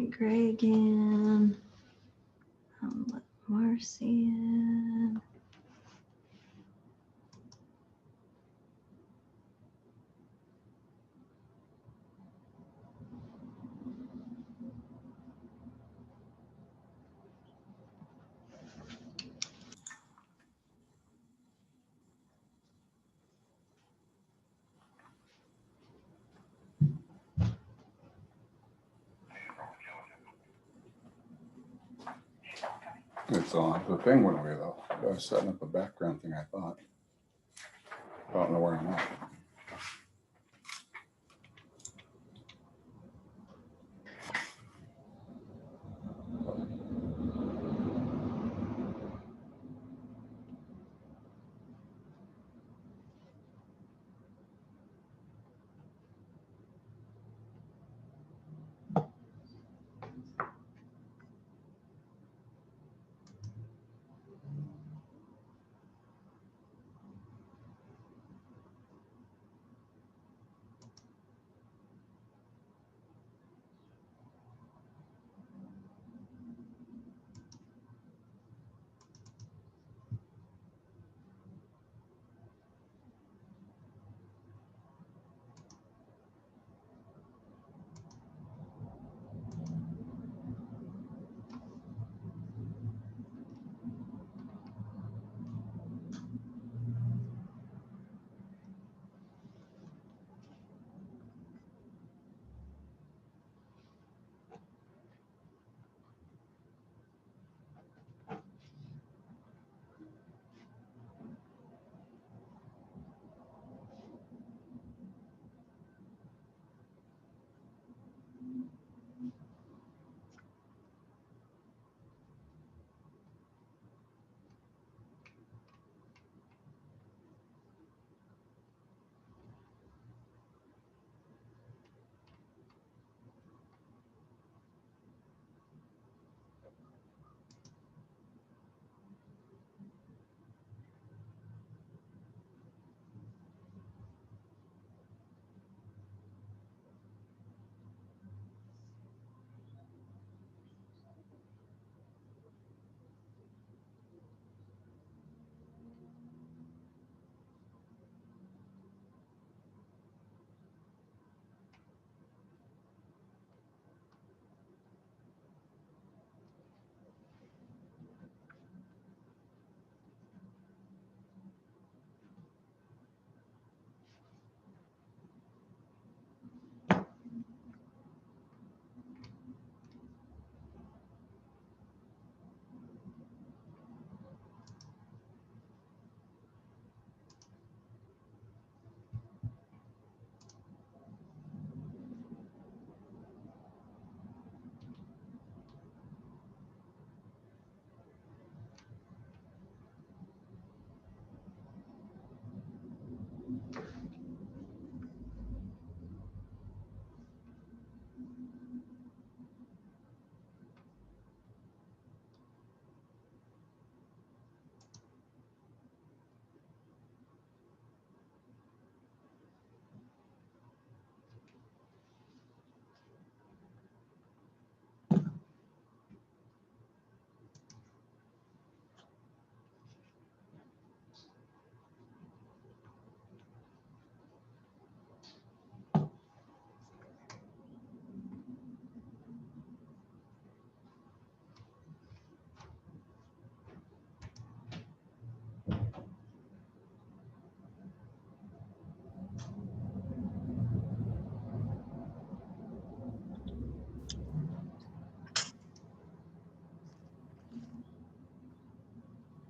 Let Greg in. Let Marcy in. It's on. The thing went away though. I was setting up a background thing, I thought. I don't know where I'm at.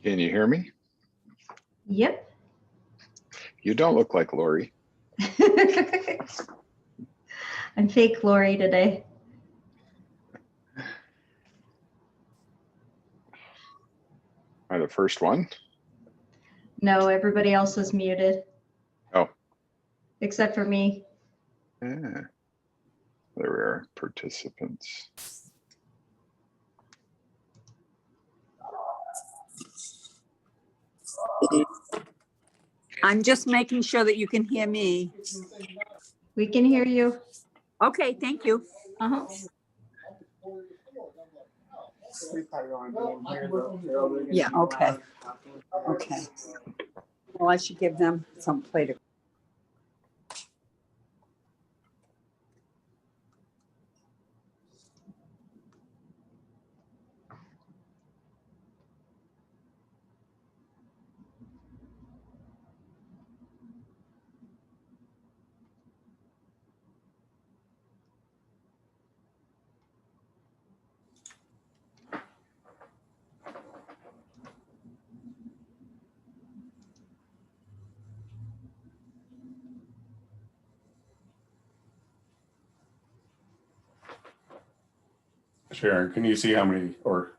Can you hear me? Yep. You don't look like Lori. I'm fake Lori today. Am I the first one? No, everybody else is muted. Oh. Except for me. Yeah. There we are, participants. I'm just making sure that you can hear me. We can hear you. Okay, thank you. Uh-huh. Yeah, okay. Okay. Well, I should give them some play to. Sharon, can you see how many, or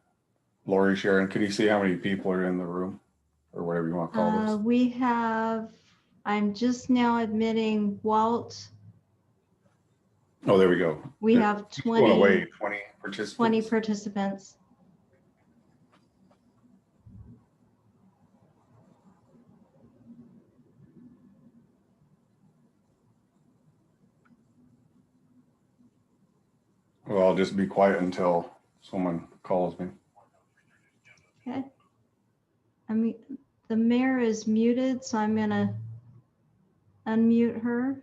Lori, Sharon, can you see how many people are in the room? Or whatever you want to call this? We have, I'm just now admitting Walt. Oh, there we go. We It have keeps going away, 20, 20 participants. 20 participants. Well, I'll just be quiet until someone calls me. Okay. I mean, the mayor is muted, so I'm gonna unmute her.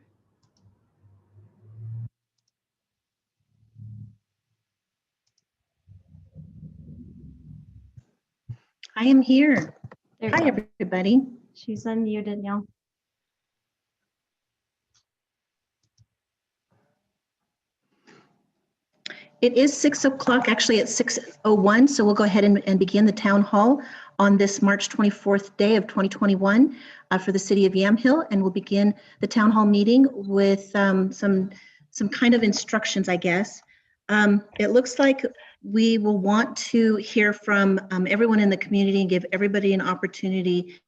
I am here. There you Hi, go. everybody. She's unmuted now. It is 6 o'clock, actually at 6:01, so we'll go ahead and begin the town hall on this March 24th day of 2021 for the city of Yamhill, and we'll begin the town hall meeting with some kind of instructions, I guess. It looks like we will want to hear from everyone in the community and give everybody an opportunity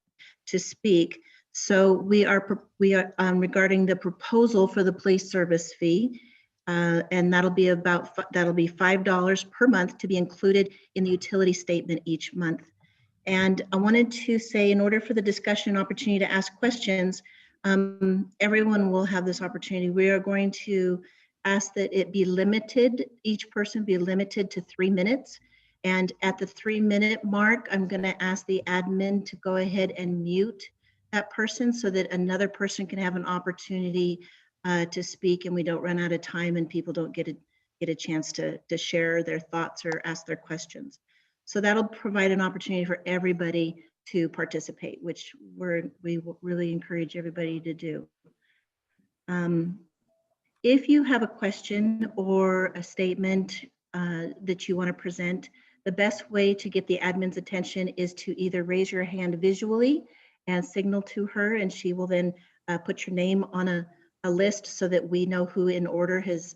to speak. So we are regarding the proposal for the police service fee. And that'll be $5 per month to be included in the utility statement each month. And I wanted to say, in order for the discussion and opportunity to ask questions, everyone will have this opportunity. We are going to ask that it be limited, each person be limited to 3 minutes. And at the 3-minute mark, I'm going to ask the admin to go ahead and mute that person so that another person can have an opportunity to speak and we don't run out of time and people don't get a chance to share their thoughts or ask their questions. So that'll provide an opportunity for everybody to participate, which we really encourage everybody to do. If you have a question or a statement that you want to present, the best way to get the admin's attention is to either raise your hand visually and signal to her, and she will then put your name on a list so that we know who in order is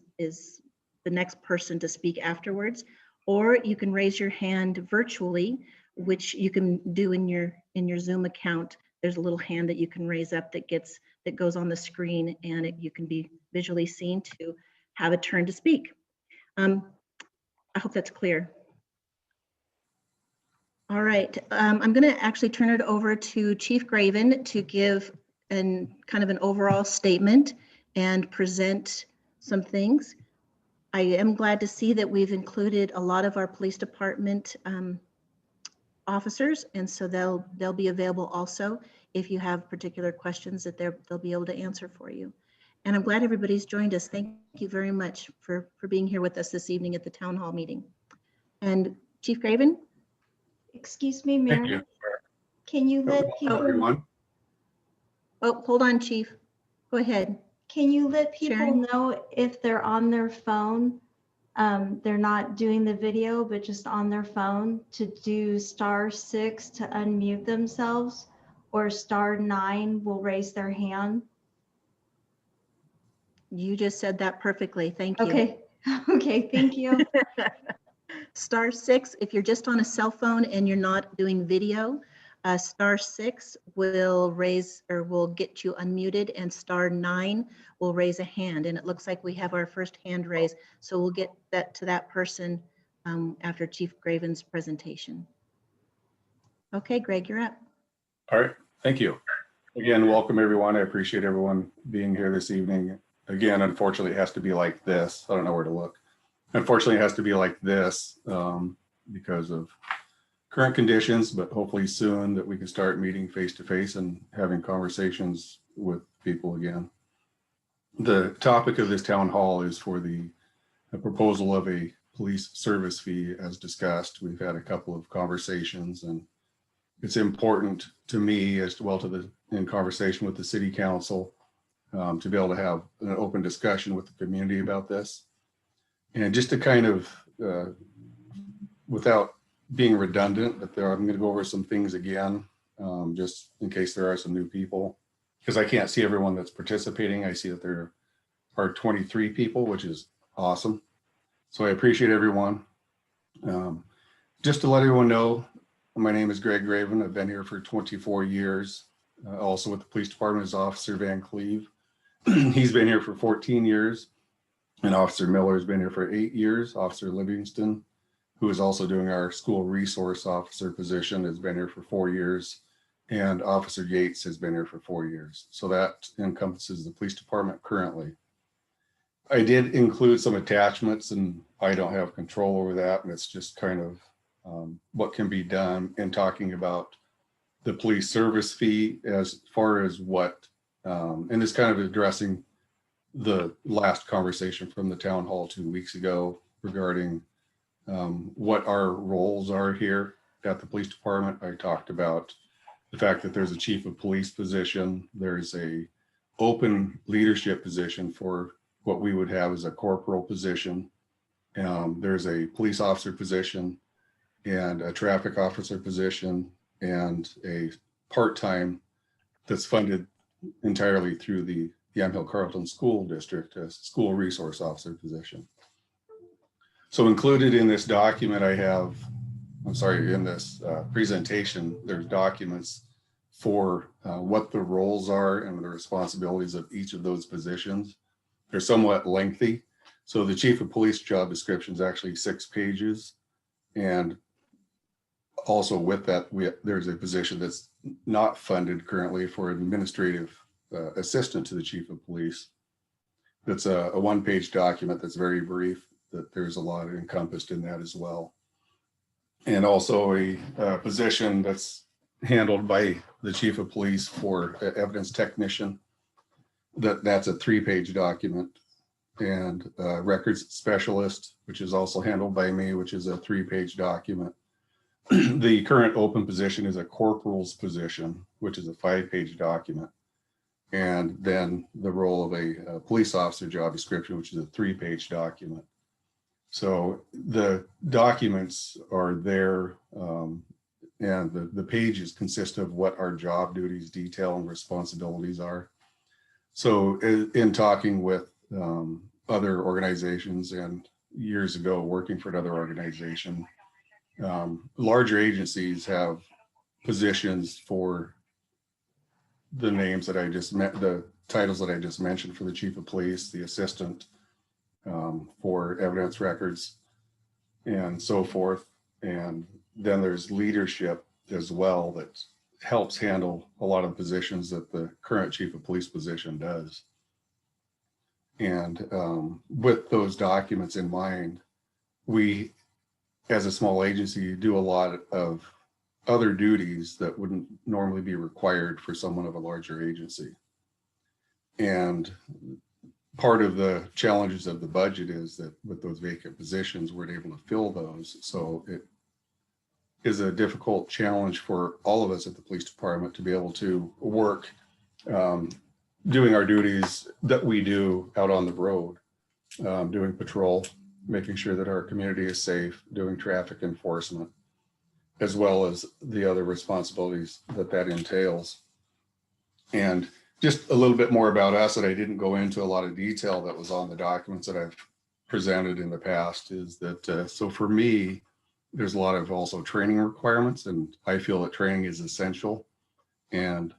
the next person to speak afterwards. Or you can raise your hand virtually, which you can do in your Zoom account. There's a little hand that you can raise up that goes on the screen, and you can be visually seen to have a turn to speak. I hope that's clear. All right, I'm going to actually turn it over to Chief Graven to give kind of an overall statement and present some things. I am glad to see that we've included a lot of our police department officers, and so they'll be available also if you have particular questions that they'll be able to answer for you. And I'm glad everybody's joined us. Thank you very much for being here with us this evening at the town hall meeting. And Chief Graven? Excuse me, Mayor. Thank you. Can you let people, Everyone. Oh, hold on, Chief. Go ahead. can you let people Sharon? know if they're on their phone? They're not doing the video, but just on their phone to do *6 to unmute themselves, or *9 will raise their hand. You just said that perfectly. Thank you. Okay. Okay, thank you. *6, if you're just on a cell phone and you're not doing video, *6 will raise or will get you unmuted, and *9 will raise a hand. And it looks like we have our first hand raised. So we'll get that to that person after Chief Graven's presentation. Okay, Greg, you're up. All right, thank you. Again, welcome everyone. I appreciate everyone being here this evening. Again, unfortunately, it has to be like this. I don't know where to look. Unfortunately, it has to be like this because of current conditions, but hopefully soon that we can start meeting face to face and having conversations with people again. The topic of this town hall is for the proposal of a police service fee as discussed. We've had a couple of conversations, and it's important to me as well in conversation with the city council to be able to have an open discussion with the community about this. And just to kind of, without being redundant, but I'm going to go over some things again, just in case there are some new people, because I can't see everyone that's participating. I see that there are 23 people, which is awesome. So I appreciate everyone. Just to let everyone know, my name is Greg Graven. I've been here for 24 years. Also with the police department is Officer Van Cleve. He's been here for 14 years. And Officer Miller has been here for 8 years. Officer Livingston, who is also doing our school resource officer position, has been here for 4 years. And Officer Yates has been here for 4 years. So that encompasses the police department currently. I did include some attachments, and I don't have control over that. And it's just kind of what can be done in talking about the police service fee as far as what, and it's kind of addressing the last conversation from the town hall 2 weeks ago regarding what our roles are here at the police department. I talked about the fact that there's a chief of police position. There's a open leadership position for what we would have as a corporal position. There's a police officer position and a traffic officer position and a part-time that's funded entirely through the Yamhill Carlton School District, a school resource officer position. So included in this document in this presentation, there's documents for what the roles are and the responsibilities of each of those positions. They're somewhat lengthy. So the chief of police job description is actually 6 pages. And also with that, there's a position that's not funded currently for administrative assistant to the chief of police. That's a 1-page document that's very brief, that there's a lot encompassed in that as well. And also a position that's handled by the chief of police for evidence technician. That's a 3-page document. And records specialist, which is also handled by me, which is a 3-page document. The current open position is a corporal's position, which is a 5-page document. And then the role of a police officer job description, which is a 3-page document. So the documents are there, and the pages consist of what our job duties, detail, and responsibilities are. So in talking with other organizations and years ago working for another organization, larger agencies have positions for the names that I just met, the titles that I just mentioned for the chief of police, the assistant for evidence records, and so forth. And then there's leadership as well that helps handle a lot of positions that the current chief of police position does. And with those documents in mind, we, as a small agency, do a lot of other duties that wouldn't normally be required for someone of a larger agency. And part of the challenges of the budget is that with those vacant positions, we're able to fill those. So it is a difficult challenge for all of us at the police department to be able to work doing our duties that we do out on the road, doing patrol, making sure that our community is safe, doing traffic enforcement, as well as the other responsibilities that entails. And just a little bit more about us that I didn't go into a lot of detail that was on the documents that I've presented in the past is that, so for me, there's a lot of also training requirements, and I feel that training is essential. And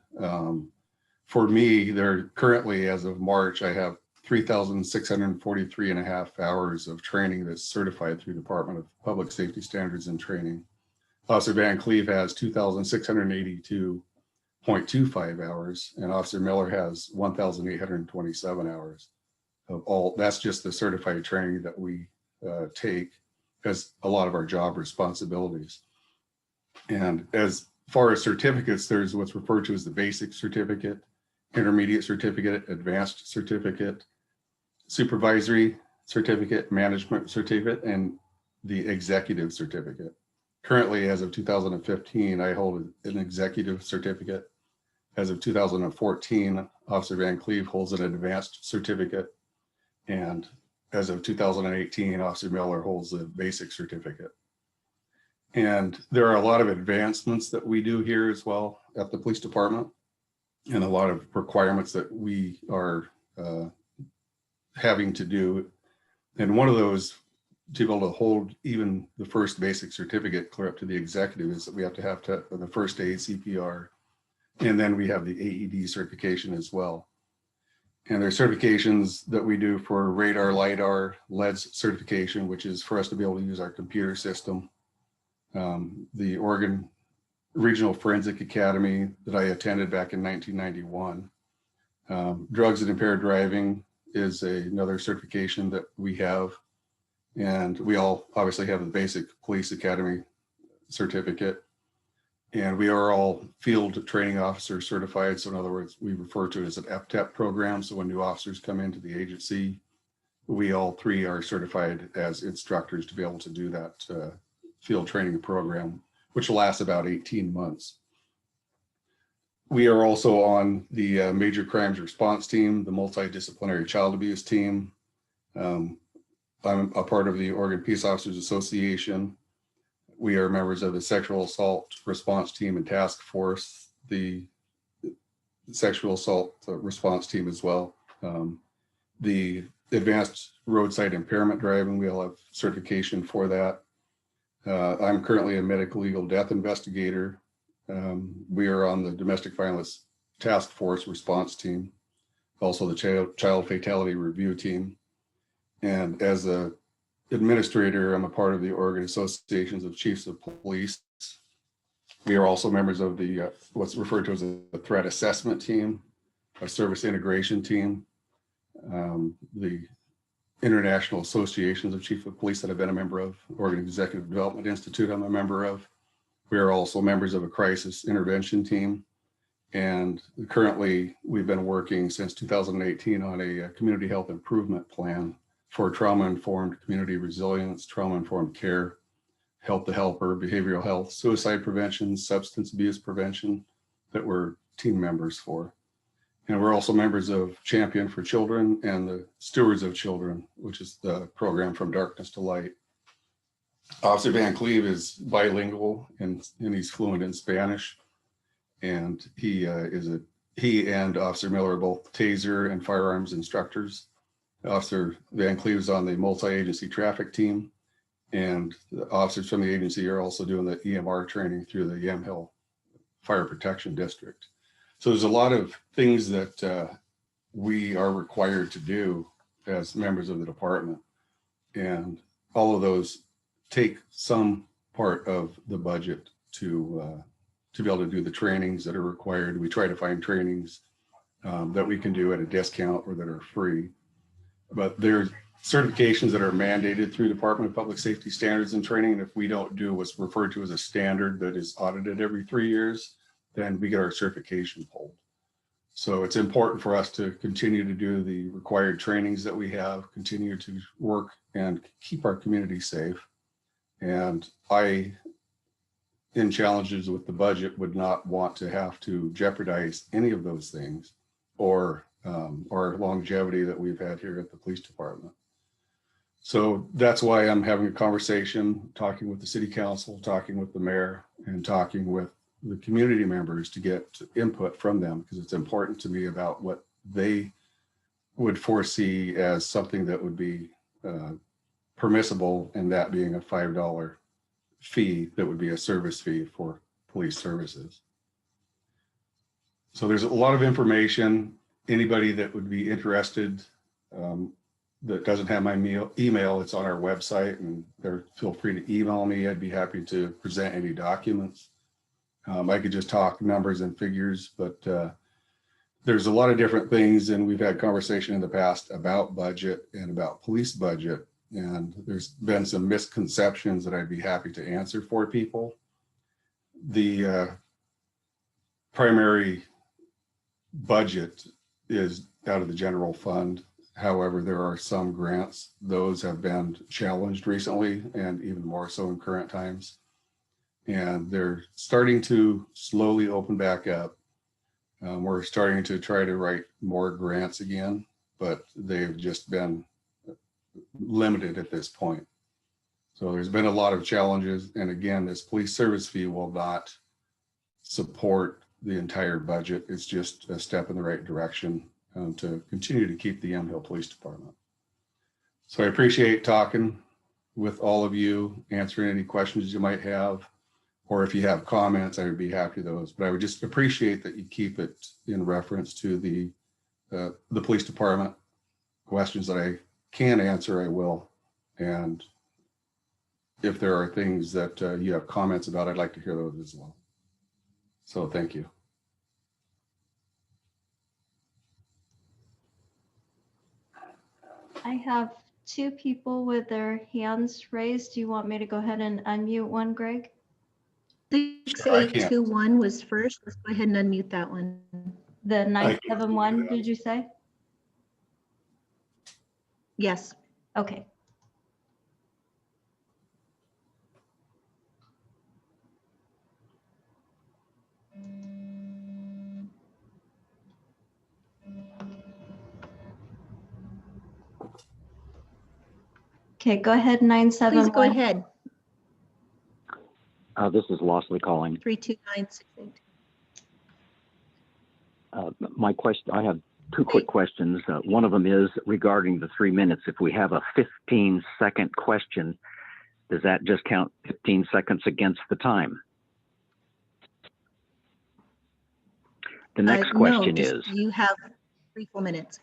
for me, there currently, as of March, I have 3,643 and a half hours of training that's certified through Department of Public Safety Standards and Training. Officer Van Cleve has 2,682.25 hours, and Officer Miller has 1,827 hours of all. That's just the certified training that we take. as a lot of our job responsibilities. And as far as certificates, there's what's referred to as the basic certificate, intermediate certificate, advanced certificate, supervisory certificate, management certificate, and the executive certificate. Currently, as of 2015, I hold an executive certificate. As of 2014, Officer Van Cleve holds an advanced certificate. And as of 2018, Officer Miller holds a basic certificate. And there are a lot of advancements that we do here as well at the police department, and a lot of requirements that we are having to do. And one of those, to be able to hold even the first basic certificate clear up to the executive, is that we have to have the first aid CPR, and then we have the AED certification as well. And there are certifications that we do for radar, LIDAR, LEDS certification, which is for us to be able to use our computer system. The Oregon Regional Forensic Academy that I attended back in 1991. Drugs and impaired driving is another certification that we have. And we all obviously have the basic police academy certificate. And we are all field training officer certified. So in other words, we refer to it as an FTEP program. So when new officers come into the agency, we all three are certified as instructors to be able to do that field training program, which lasts about 18 months. We are also on the major crimes response team, the multidisciplinary child abuse team. I'm a part of the Oregon Peace Officers Association. We are members of the sexual assault response team and task force, the sexual assault response team as well. The advanced roadside impairment driving, we all have certification for that. I'm currently a medical legal death investigator. We are on the domestic violence task force response team, also the child fatality review team. And as a administrator, I'm a part of the Oregon Associations of Chiefs of Police. We are also members of the what's referred to as a threat assessment team, a service integration team, the International Associations of Chiefs of Police that I've been a member of, Oregon Executive Development Institute I'm a member of. We are also members of a crisis intervention team. And currently we've been working since 2018 on a community health improvement plan for trauma-informed community resilience, trauma-informed care, help the helper, behavioral health, suicide prevention, substance abuse prevention that we're team members for. And we're also members of Champion for Children and the Stewards of Children, which is the program From Darkness to Light. Officer Van Cleve is bilingual and he's fluent in Spanish. And he and Officer Miller are both taser and firearms instructors. Officer Van Cleve is on the multi-agency traffic team, and the officers from the agency are also doing the EMR training through the Yamhill Fire Protection District. So there's a lot of things that we are required to do as members of the department, and all of those take some part of the budget to be able to do the trainings that are required. We try to find trainings that we can do at a discount or that are free. But there's certifications that are mandated through Department of Public Safety standards and training. And if we don't do what's referred to as a standard that is audited every 3 years, then we get our certification pulled. So it's important for us to continue to do the required trainings that we have, continue to work and keep our community safe. And I, in challenges with the budget, would not want to have to jeopardize any of those things or our longevity that we've had here at the police department. So that's why I'm having a conversation, talking with the city council, talking with the mayor, and talking with the community members to get input from them, because it's important to me about what they would foresee as something that would be permissible, and that being a $5 fee that would be a service fee for police services. So there's a lot of information. Anybody that would be interested that doesn't have my email, it's on our website, and feel free to email me. I'd be happy to present any documents. I could just talk numbers and figures, but there's a lot of different things, and we've had conversation in the past about budget and about police budget. and there's been some misconceptions that I'd be happy to answer for people. The primary budget is out of the general fund. However, there are some grants. Those have been challenged recently and even more so in current times. And they're starting to slowly open back up. We're starting to try to write more grants again, but they've just been limited at this point. So there's been a lot of challenges. And again, this police service fee will not support the entire budget. It's just a step in the right direction to continue to keep the Yamhill Police Department. So I appreciate talking with all of you, answering any questions you might have, or if you have comments, I would be happy to those. But I would just appreciate that you keep it in reference to the police department. Questions that I can answer, I will. And if there are things that you have comments about, I'd like to hear those as well. So thank you. I have two people with their hands raised. Do you want me to go ahead and unmute one, Greg? Sure, I can. 6821 was first. Let's go ahead and unmute that one. The I can 971, do that. did you say? Yes. Okay. Okay, go ahead, 971. Please go ahead. This is Lossley calling. 32968. My question, I have two quick questions. One of them is regarding the 3 minutes. If we have a 15-second question, does that just count 15 seconds against the time? The next question no, is, you have 3 full minutes.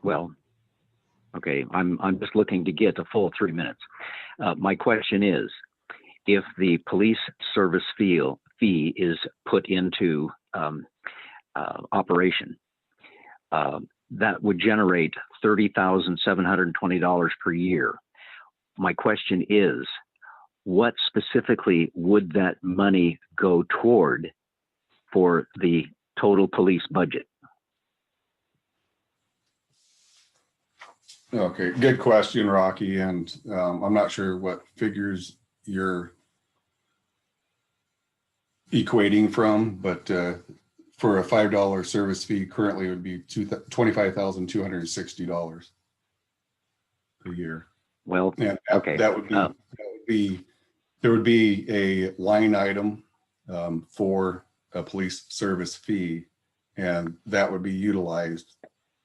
well, okay, I'm just looking to get a full 3 minutes. My question is, if the police service fee is put into operation, that would generate $30,720 per year. My question is, what specifically would that money go toward for the total police budget? Okay, good question, Rocky. And I'm not sure what figures you're equating from, but for a $5 service fee, currently it would be $25,260 a year. Well, And okay. that would be there would be a line item for a police service fee, and that would be utilized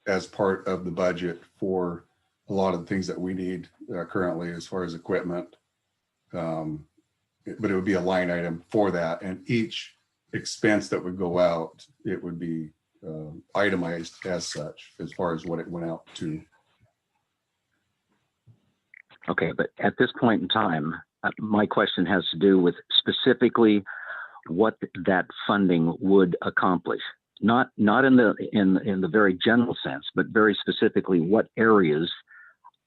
as part of the budget for a lot of the things that we need currently as far as equipment. But it would be a line item for that, and each expense that would go out, it would be itemized as such as far as what it went out to. Okay, but at this point in time, my question has to do with specifically what that funding would accomplish. Not in the very general sense, but very specifically, what areas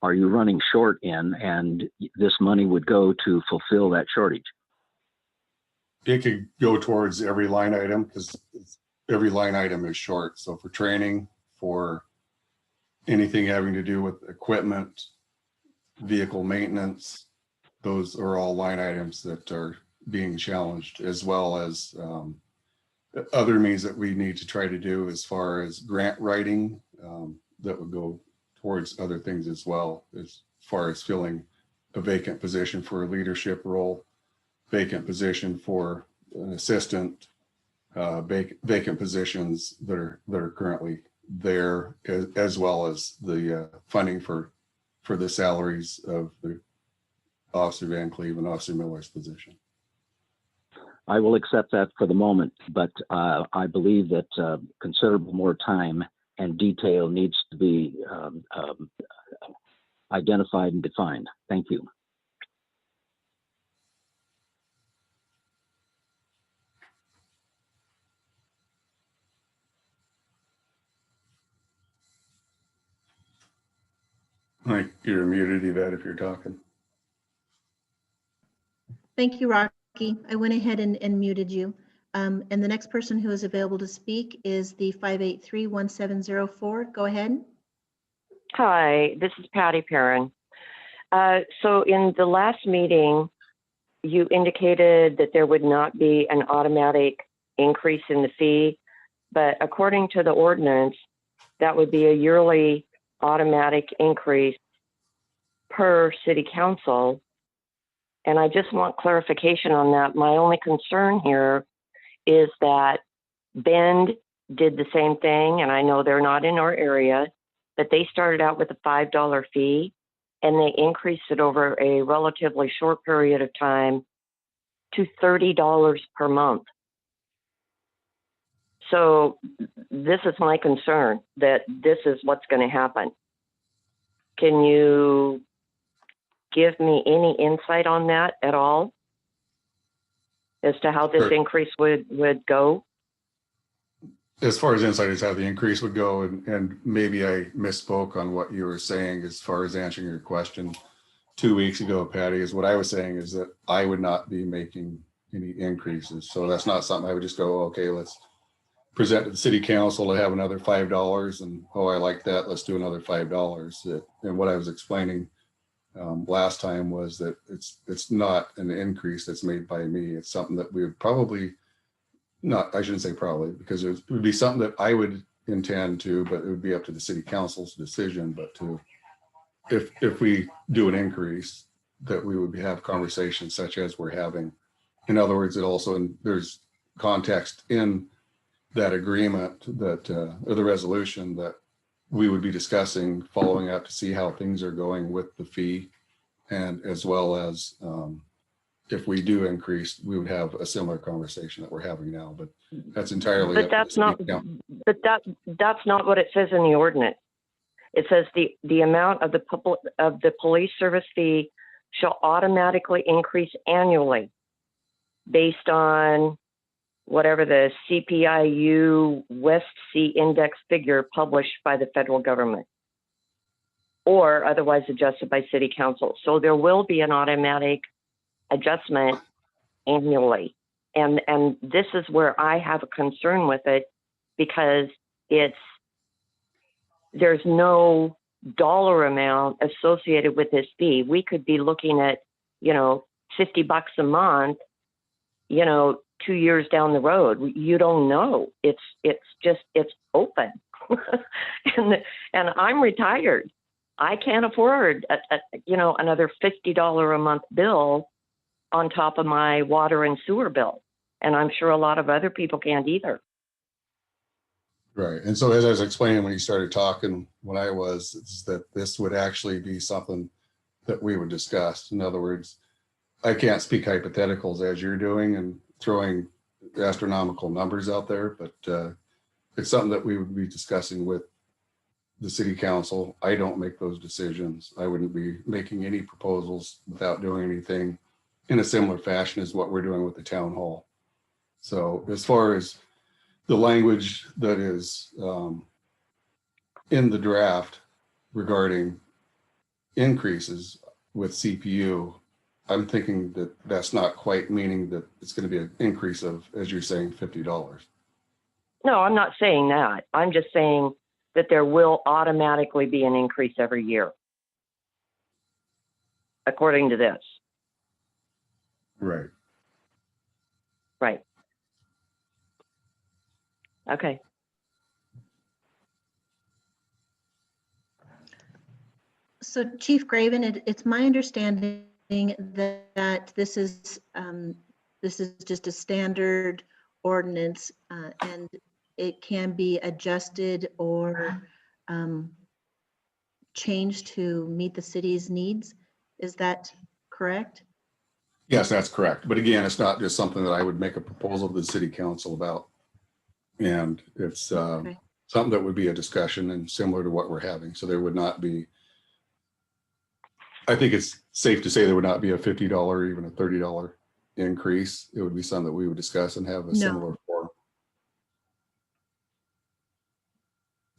are you running short in, and this money would go to fulfill that shortage? It could go towards every line item because every line item is short. So for training, for anything having to do with equipment, vehicle maintenance, those are all line items that are being challenged, as well as other means that we need to try to do as far as grant writing that would go towards other things as well, as far as filling a vacant position for a leadership role, vacant position for an assistant, vacant positions that are currently there, as well as the funding for the salaries of the Officer Van Cleve and Officer Miller's position. I will accept that for the moment, but I believe that considerable more time and detail needs to be identified and defined. Thank you. Like you're muted, Yvette, if you're talking. Thank you, Rocky. I went ahead and muted you. And the next person who is available to speak is the 583-1704. Go ahead. Hi, this is Patty Perrin. So in the last meeting, you indicated that there would not be an automatic increase in the fee, but according to the ordinance, that would be a yearly automatic increase per city council. And I just want clarification on that. My only concern here is that Bend did the same thing, and I know they're not in our area, but they started out with a $5 fee and they increased it over a relatively short period of time to $30 per month. So this is my concern, that this is what's going to happen. Can you give me any insight on that at all as to how this Sure. increase would go? As far as insight is how the increase would go, and maybe I misspoke on what you were saying as far as answering your question 2 weeks ago, Patty, is what I was saying is that I would not be making any increases. So that's not something I would just go, okay, let's present to the city council to have another $5 and, oh, I like that, let's do another $5. And what I was explaining last time was that it's not an increase that's made by me. It's something that we would probably not, I shouldn't say probably, because it would be something that I would intend to, but it would be up to the city council's decision. But to, if we do an increase, that we would have conversations such as we're having. In other words, it also, there's context in that agreement that, or the resolution that we would be discussing following up to see how things are going with the fee. And as well as if we do increase, we would have a similar conversation that we're having now, but that's entirely. But that's not, that's not what it says in the ordinance. It says the amount of the police service fee shall automatically increase annually based on whatever the CPIU West C index figure published by the federal government or otherwise adjusted by city council. So there will be an automatic adjustment annually. And this is where I have a concern with it, because there's no dollar amount associated with this fee. We could be looking at, $50 a month, 2 years down the road. You don't know. It's open. and I'm retired. I can't afford another $50 a month bill on top of my water and sewer bill. And I'm sure a lot of other people can't either. Right. And so as I was explaining when you started talking, is that this would actually be something that we would discuss. In other words, I can't speak hypotheticals as you're doing and throwing astronomical numbers out there, but it's something that we would be discussing with the city council. I don't make those decisions. I wouldn't be making any proposals without doing anything in a similar fashion as what we're doing with the town hall. So as far as the language that is in the draft regarding increases with CPU, I'm thinking that that's not quite meaning that it's going to be an increase of, as you're saying, $50. No, I'm not saying that. I'm just saying that there will automatically be an increase every year, according to this. Right. Right. Okay. So Chief Graven, it's my understanding that this is just a standard ordinance and it can be adjusted or changed to meet the city's needs. Is that correct? Yes, that's correct. But again, it's not just something that I would make a proposal to the city council about. And it's Okay. something that would be a discussion and similar to what we're having. So there would not be, I think it's safe to say there would not be a $50 or even a $30 increase. It would be something that we would discuss and have a similar form.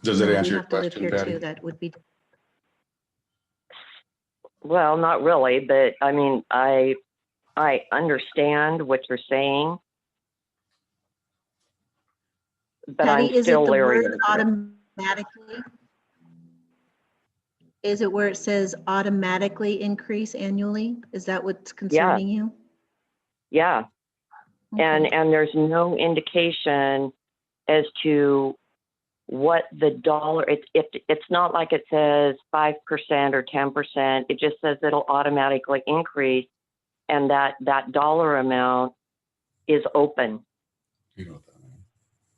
Does that No, answer we your have to live question, here Patty? too. That would be. Well, not really, but I mean, I understand what you're saying, but I'm Patty, is it still the leery word of it. automatically? Is it where it says automatically increase annually? Is that what's concerning you? Yeah, Okay. and there's no indication as to what the dollar. It's not like it says 5% or 10%. It just says it'll automatically increase, and that dollar amount is open. You know what that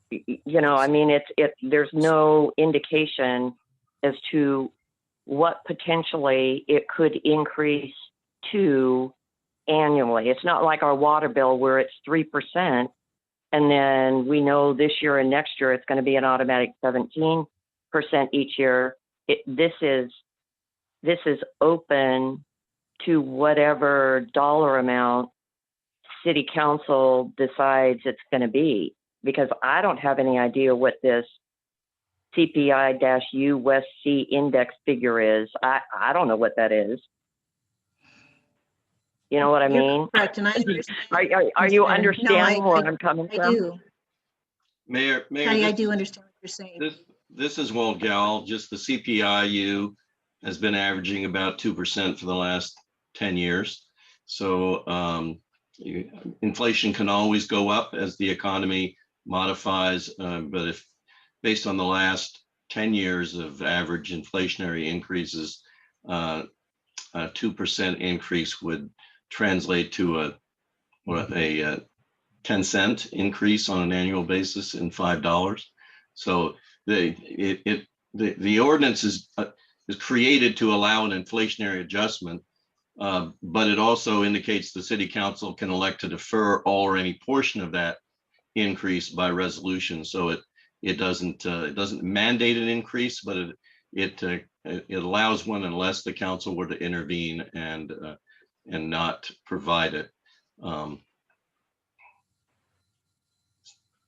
means. You know, I mean, there's no indication as to what potentially it could increase to annually. It's not like our water bill where it's 3%, and then we know this year and next year it's going to be an automatic 17% each year. This is open to whatever dollar amount city council decides it's going to be, because I don't have any idea what this CPI-U West C index figure is. I don't know what that is. You know what I You're mean? correct, and I understand. Are you No, understanding where I'm coming I from? do. Mayor, Patty, I this do is- understand what you're saying. This is Walt Gal. Just the CPI-U has been averaging about 2% for the last 10 years. So inflation can always go up as the economy modifies, but if based on the last 10 years of average inflationary increases, a 2% increase would translate to a 10-cent increase on an annual basis in $5. So the ordinance is created to allow an inflationary adjustment, but it also indicates the city council can elect to defer all or any portion of that increase by resolution. So it doesn't mandate an increase, but it allows one unless the council were to intervene and not provide it.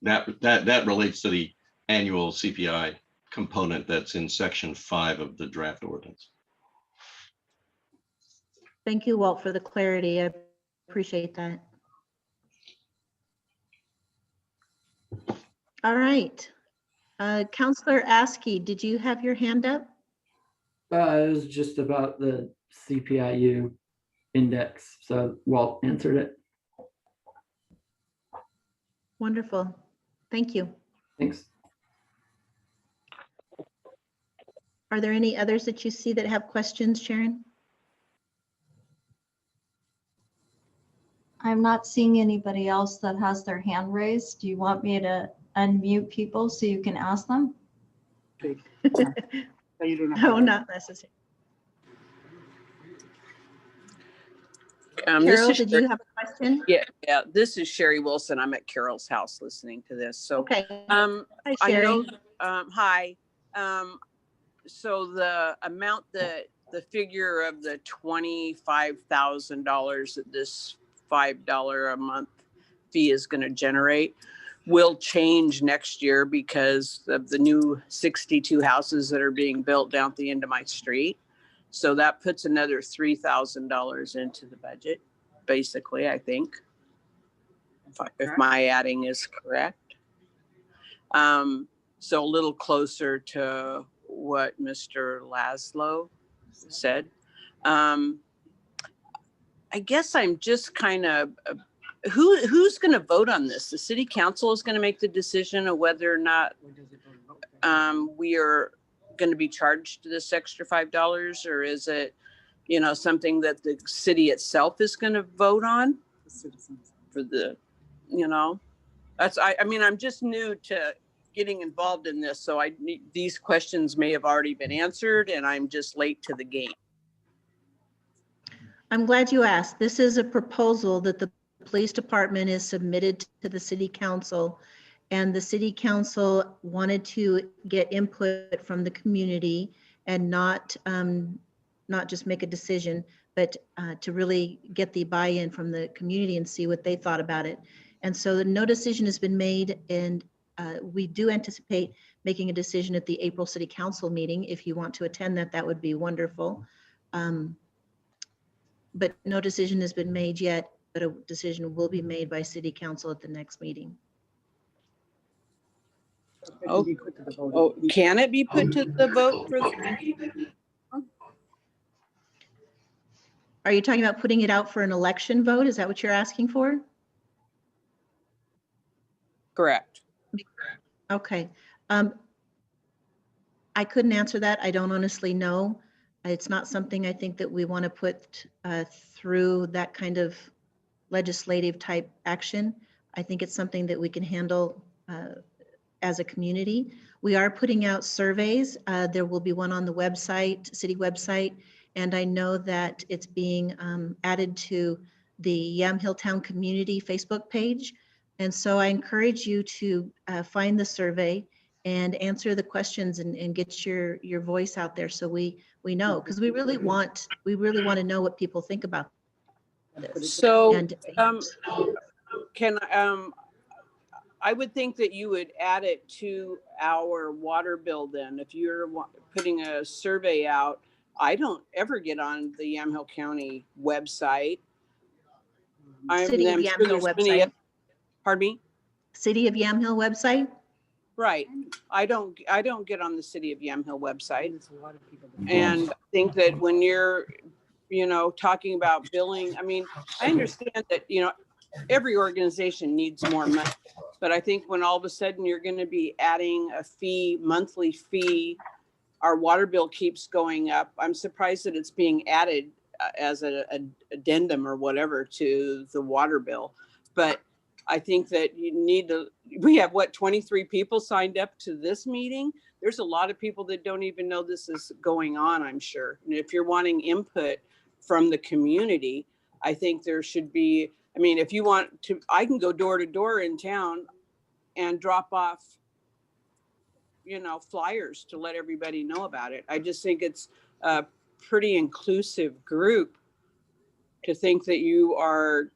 That relates to the annual CPI component that's in section 5 of the draft ordinance. Thank you, Walt, for the clarity. I appreciate that. All right. Counselor Askey, did you have your hand up? It was just about the CPI-U index. So Walt answered it. Wonderful. Thank you. Thanks. Are there any others that you see that have questions, Sharon? I'm not seeing anybody else that has their hand raised. Do you want me to unmute people so you can ask them? No, not necessary. This Carol, is did Sherry. you have a question? Yeah. This is Sherry Wilson. I'm at Carol's house listening to this. So, Okay. hi, Hi, Sherry. hi. So the amount that the figure of the $25,000 that this $5 a month fee is going to generate will change next year because of the new 62 houses that are being built down at the end of my street. So that puts another $3,000 into the budget, basically, I think, if my adding is correct. So a little closer to what Mr. Laszlo said. I guess I'm just kind of, who's going to vote on this? The city council is going to make the decision of whether or not we are going to be charged this extra $5, or is it, something that the city itself is going to vote on for the, that's, I mean, I'm just new to getting involved in this. So these questions may have already been answered and I'm just late to the game. I'm glad you asked. This is a proposal that the police department is submitted to the city council, and the city council wanted to get input from the community and not just make a decision, but to really get the buy-in from the community and see what they thought about it. And so no decision has been made, and we do anticipate making a decision at the April City Council meeting. If you want to attend that, that would be wonderful. but no decision has been made yet, but a decision will be made by city council at the next meeting. Oh, oh, can it be put to the vote for? Are you talking about putting it out for an election vote? Is that what you're asking for? Correct. Okay. Um, I couldn't answer that. I don't honestly know. It's not something I think that we want to put through that kind of legislative type action. I think it's something that we can handle as a community. We are putting out surveys. There will be one on the website, city website, and I know that it's being added to the Yamhill Town Community Facebook page. And so I encourage you to find the survey and answer the questions and get your voice out there so we know, because we really want to know what people think about this. So, And can, I would think that you would add it to our water bill then. If you're putting a survey out, I don't ever get on the Yamhill County website. City of Yamhill website. Pardon me? City of Yamhill website? Right. I don't get on the City of Yamhill website. And I think that when you're, talking about billing, I mean, I understand that, every organization needs more money. But I think when all of a sudden you're going to be adding a fee, monthly fee, our water bill keeps going up. I'm surprised that it's being added as an addendum or whatever to the water bill. But I think that we have 23 people signed up to this meeting. There's a lot of people that don't even know this is going on, I'm sure. And if you're wanting input from the community, I think there should be, if you want to, I can go door to door in town and drop off, flyers to let everybody know about it. I just think it's a pretty inclusive group to think that you are,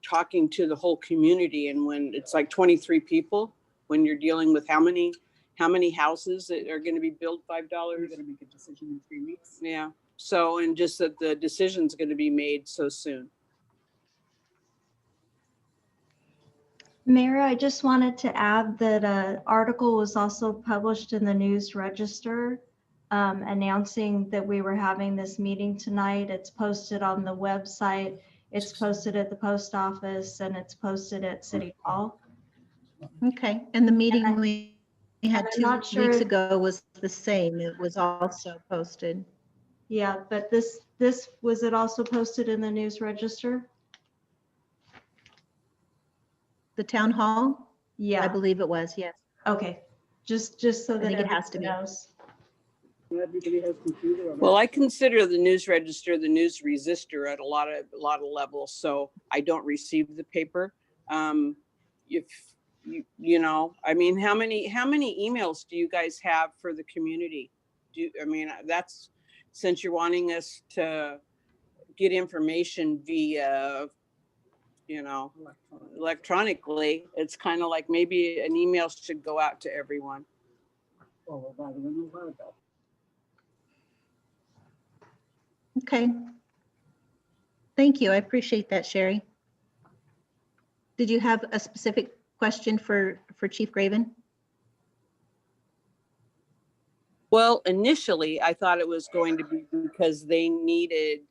talking to the whole community. And when it's like 23 people, when you're dealing with how many houses that are going to be billed $5? You're going to make a decision in 3 weeks. Yeah. So, and just that the decision's going to be made so soon. Mayor, I just wanted to add that an article was also published in the News Register announcing that we were having this meeting tonight. It's posted on the website, it's posted at the post office, and it's posted at City Hall. Okay, and the meeting we had I'm 2 not weeks sure- ago was the same. It was also posted. Yeah, but this was it also posted in the News Register? The town hall? I Yeah, believe it was, yes. okay. Just so that think it has to be. everyone knows. Well, I consider the News Register the news resistor at a lot of levels, so I don't receive the paper. If how many emails do you guys have for the community? That's, since you're wanting us to get information via, electronically, it's kind of like maybe an email should go out to everyone. Okay. Thank you. I appreciate that, Sherry. Did you have a specific question for Chief Graven? Well, initially, I thought it was going to be because they needed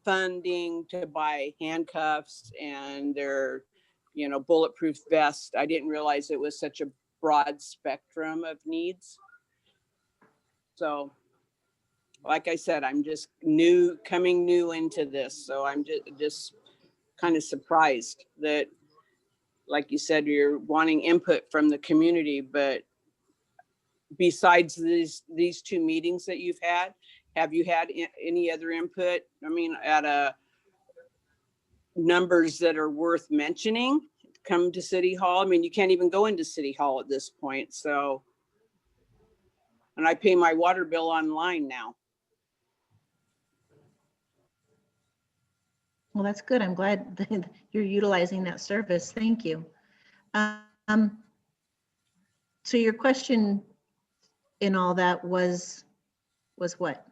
funding to buy handcuffs and their, bulletproof vest. I didn't realize it was such a broad spectrum of needs. So, like I said, I'm just coming new into this. So I'm just kind of surprised that, like you said, you're wanting input from the community, but besides these 2 meetings that you've had, have you had any other input? At numbers that are worth mentioning, come to City Hall. You can't even go into City Hall at this point. So, and I pay my water bill online now. Well, that's good. I'm glad that you're utilizing that service. Thank you. So your question in all that was what?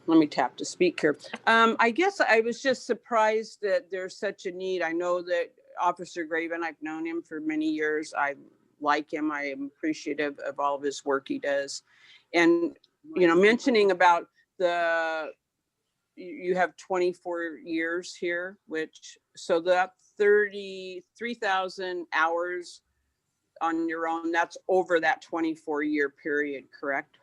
let me tap to speak here. I guess I was just surprised that there's such a need. I know that Officer Graven, I've known him for many years. I like him. I am appreciative of all of his work he does. And, you know, mentioning about you have 24 years here, which, so that 33,000 hours on your own, that's over that 24-year period, correct?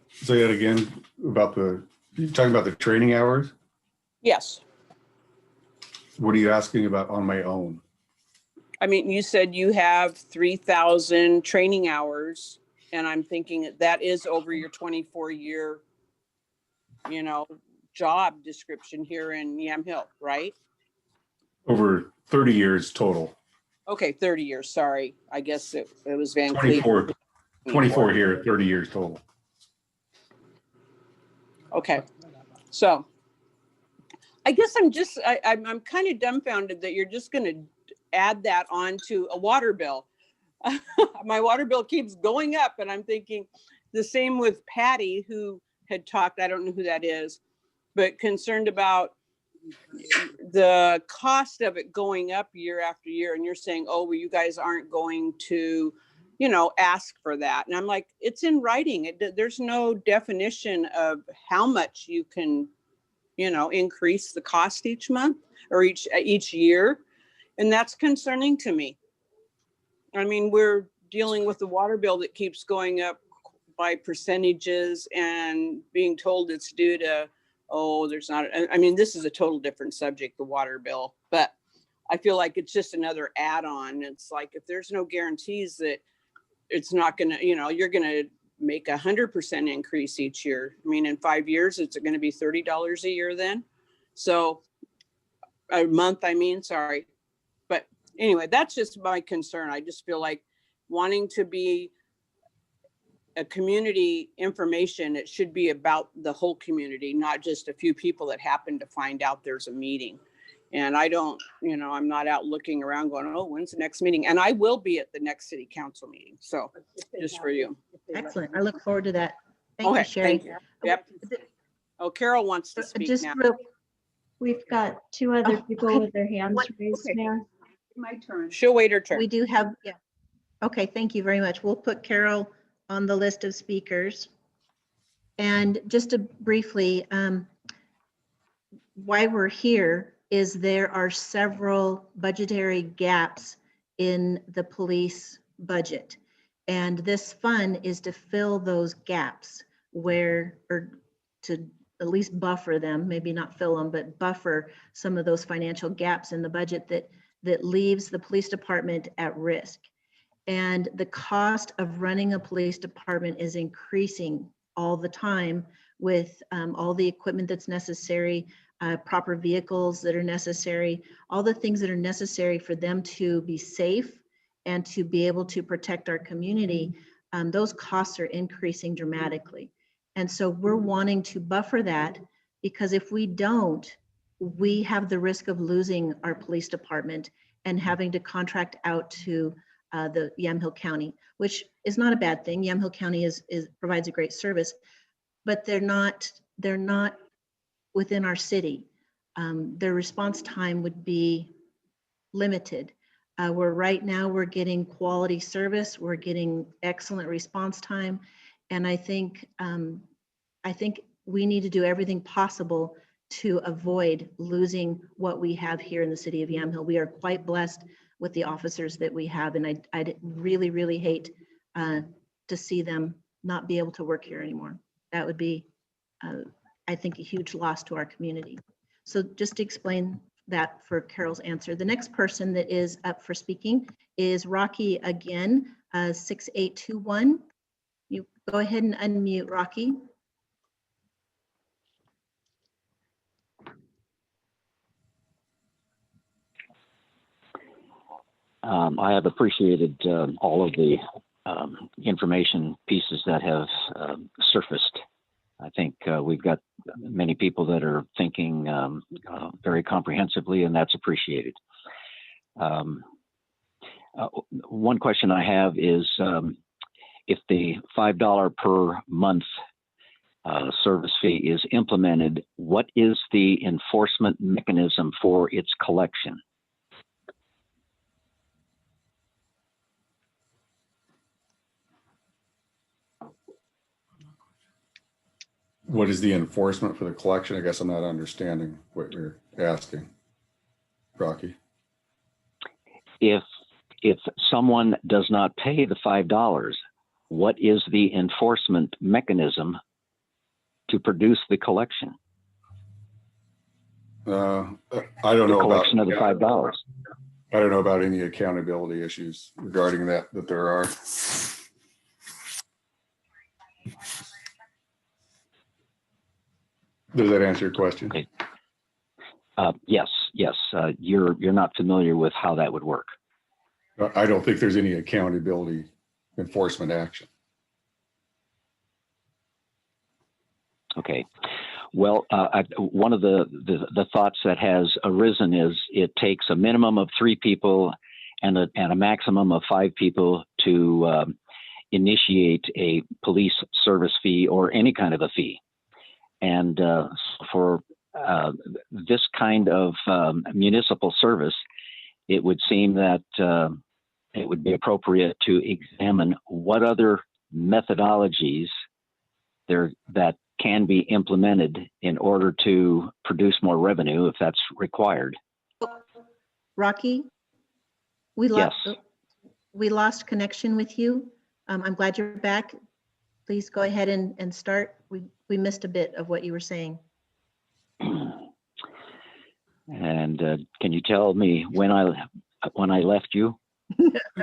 Say that again about you're talking about the training hours? Yes. What are you asking about on my own? I mean, you said you have 3,000 training hours, and I'm thinking that is over your 24-year, you know, job description here in Yamhill, right? Over 30 years total. Okay, 30 years, sorry. I guess it was Van Cleef. 24 here, 30 years total. Okay, so I guess I'm kind of dumbfounded that you're just going to add that on to a water bill. My water bill keeps going up, and I'm thinking the same with Patty, who had talked, I don't know who that is, but concerned about the cost of it going up year after year. And you're saying, oh, well, you guys aren't going to, you know, ask for that. And I'm like, it's in writing. There's no definition of how much you can, you know, increase the cost each month or each year. And that's concerning to me. I mean, we're dealing with a water bill that keeps going up by percentages and being told it's due to, oh, there's not, I mean, this is a total different subject, the water bill, but I feel like it's just another add-on. It's like, if there's no guarantees that it's not gonna, you know, you're gonna make 100% increase each year. I mean, in 5 years, it's gonna be $30 a year then. So a month, I mean, sorry. But anyway, that's just my concern. I just feel like wanting to be a community information, it should be about the whole community, not just a few people that happen to find out there's a meeting. And I don't, you know, I'm not out looking around going, oh, when's the next meeting? And I will be at the next city council meeting. So just for you. Excellent. I look forward to that. Thank you, Sherry. Thank you. Yep. Oh, Carol wants to speak Just now. We've got two other people with their hands raised, Okay. Mayor. My turn. She'll wait her turn. We do have, yeah. Okay, thank you very much. We'll put Carol on the list of speakers. And just to briefly, why we're here is there are several budgetary gaps in the police budget. And this fund is to fill those gaps or to at least buffer them, maybe not fill them, but buffer some of those financial gaps in the budget that leaves the police department at risk. And the cost of running a police department is increasing all the time with all the equipment that's necessary, proper vehicles that are necessary, all the things that are necessary for them to be safe and to be able to protect our community. Those costs are increasing dramatically. And so we're wanting to buffer that, because if we don't, we have the risk of losing our police department and having to contract out to the Yamhill County, which is not a bad thing. Yamhill County provides a great service, but they're not within our city. Their response time would be limited. Right now we're getting quality service, we're getting excellent response time, and I think we need to do everything possible to avoid losing what we have here in the city of Yamhill. We are quite blessed with the officers that we have, and I'd really, really hate to see them not be able to work here anymore. That would be, I think, a huge loss to our community. So just to explain that for Carol's answer, the next person that is up for speaking is Rocky again, 6821. You go ahead and unmute, Rocky. I have appreciated all of the information pieces that have surfaced. I think we've got many people that are thinking very comprehensively, and that's appreciated. One question I have is, if the $5 per month service fee is implemented, what is the enforcement mechanism for its collection? What is the enforcement for the collection? I guess I'm not understanding what you're asking, Rocky. If someone does not pay the $5, what is the enforcement mechanism to produce the collection? I don't The know collection about of the $5. I don't know about any accountability issues regarding that there are. Does that answer your question? Okay. Yes. You're not familiar with how that would work. I don't think there's any accountability enforcement action. Okay. Well, one of the thoughts that has arisen is it takes a minimum of 3 people and a maximum of 5 people to initiate a police service fee or any kind of a fee. And for this kind of municipal service, it would seem that it would be appropriate to examine what other methodologies there that can be implemented in order to produce more revenue if that's required. Rocky, Yes. we lost connection with you. I'm glad you're back. Please go ahead and start. We missed a bit of what you were saying. And can you tell me when I left you?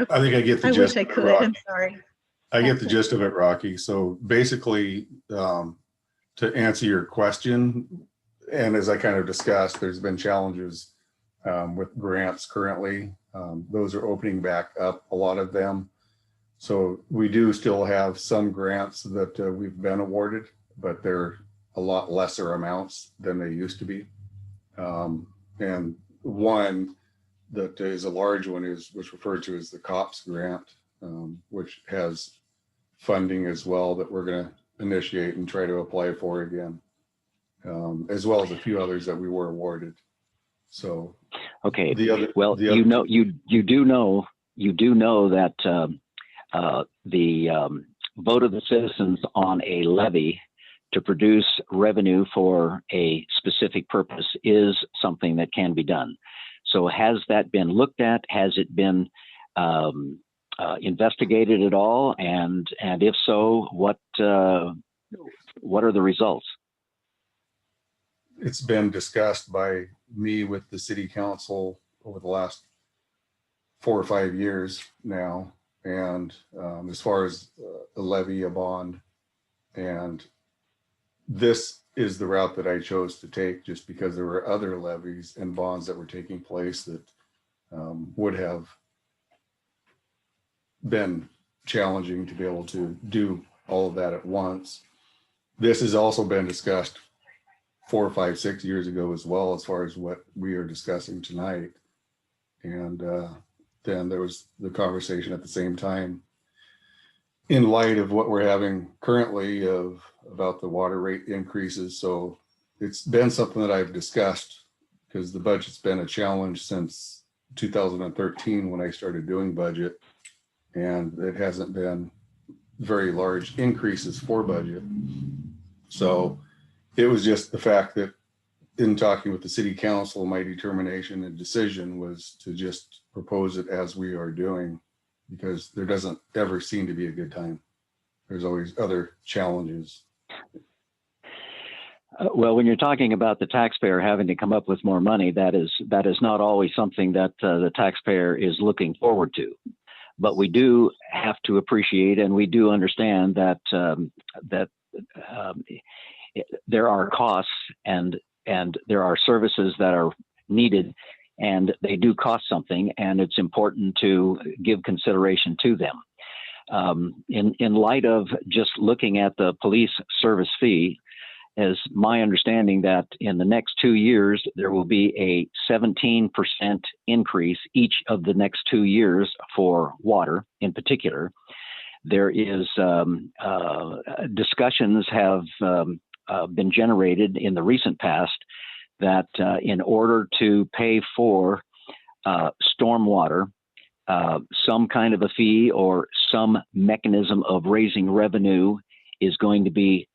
I think I get the I gist wish I of it, could. Rocky. I'm sorry. I get the gist of it, Rocky. So basically, to answer your question, and as I kind of discussed, there's been challenges with grants currently. Those are opening back up, a lot of them. So we do still have some grants that we've been awarded, but they're a lot lesser amounts than they used to be. And one that is a large one is what's referred to as the COPS grant, which has funding as well that we're going to initiate and try to apply for again, as well as a few others that we were awarded. So okay, you do know that the vote of the citizens on a levy to produce revenue for a specific purpose is something that can be done. So has that been looked at? Has it been investigated at all? And if so, what are the results? It's been discussed by me with the city council over the last 4 or 5 years now. And as far as a levy, a bond, and this is the route that I chose to take just because there were other levies and bonds that were taking place that would have been challenging to be able to do all of that at once. This has also been discussed 4, 5, 6 years ago as well, as far as what we are discussing tonight. And then there was the conversation at the same time in light of what we're having currently about the water rate increases. So it's been something that I've discussed because the budget's been a challenge since 2013 when I started doing budget, and it hasn't been very large increases for budget. So it was just the fact that in talking with the city council, my determination and decision was to just propose it as we are doing, because there doesn't ever seem to be a good time. There's always other challenges. Well, when you're talking about the taxpayer having to come up with more money, that is not always something that the taxpayer is looking forward to. But we do have to appreciate, and we do understand that there are costs and there are services that are needed, and they do cost something, and it's important to give consideration to them. In light of just looking at the police service fee, is my understanding that in the next 2 years, there will be a 17% increase each of the next 2 years for water in particular. there is discussions have been generated in the recent past that in order to pay for stormwater, some kind of a fee or some mechanism of raising revenue is going to be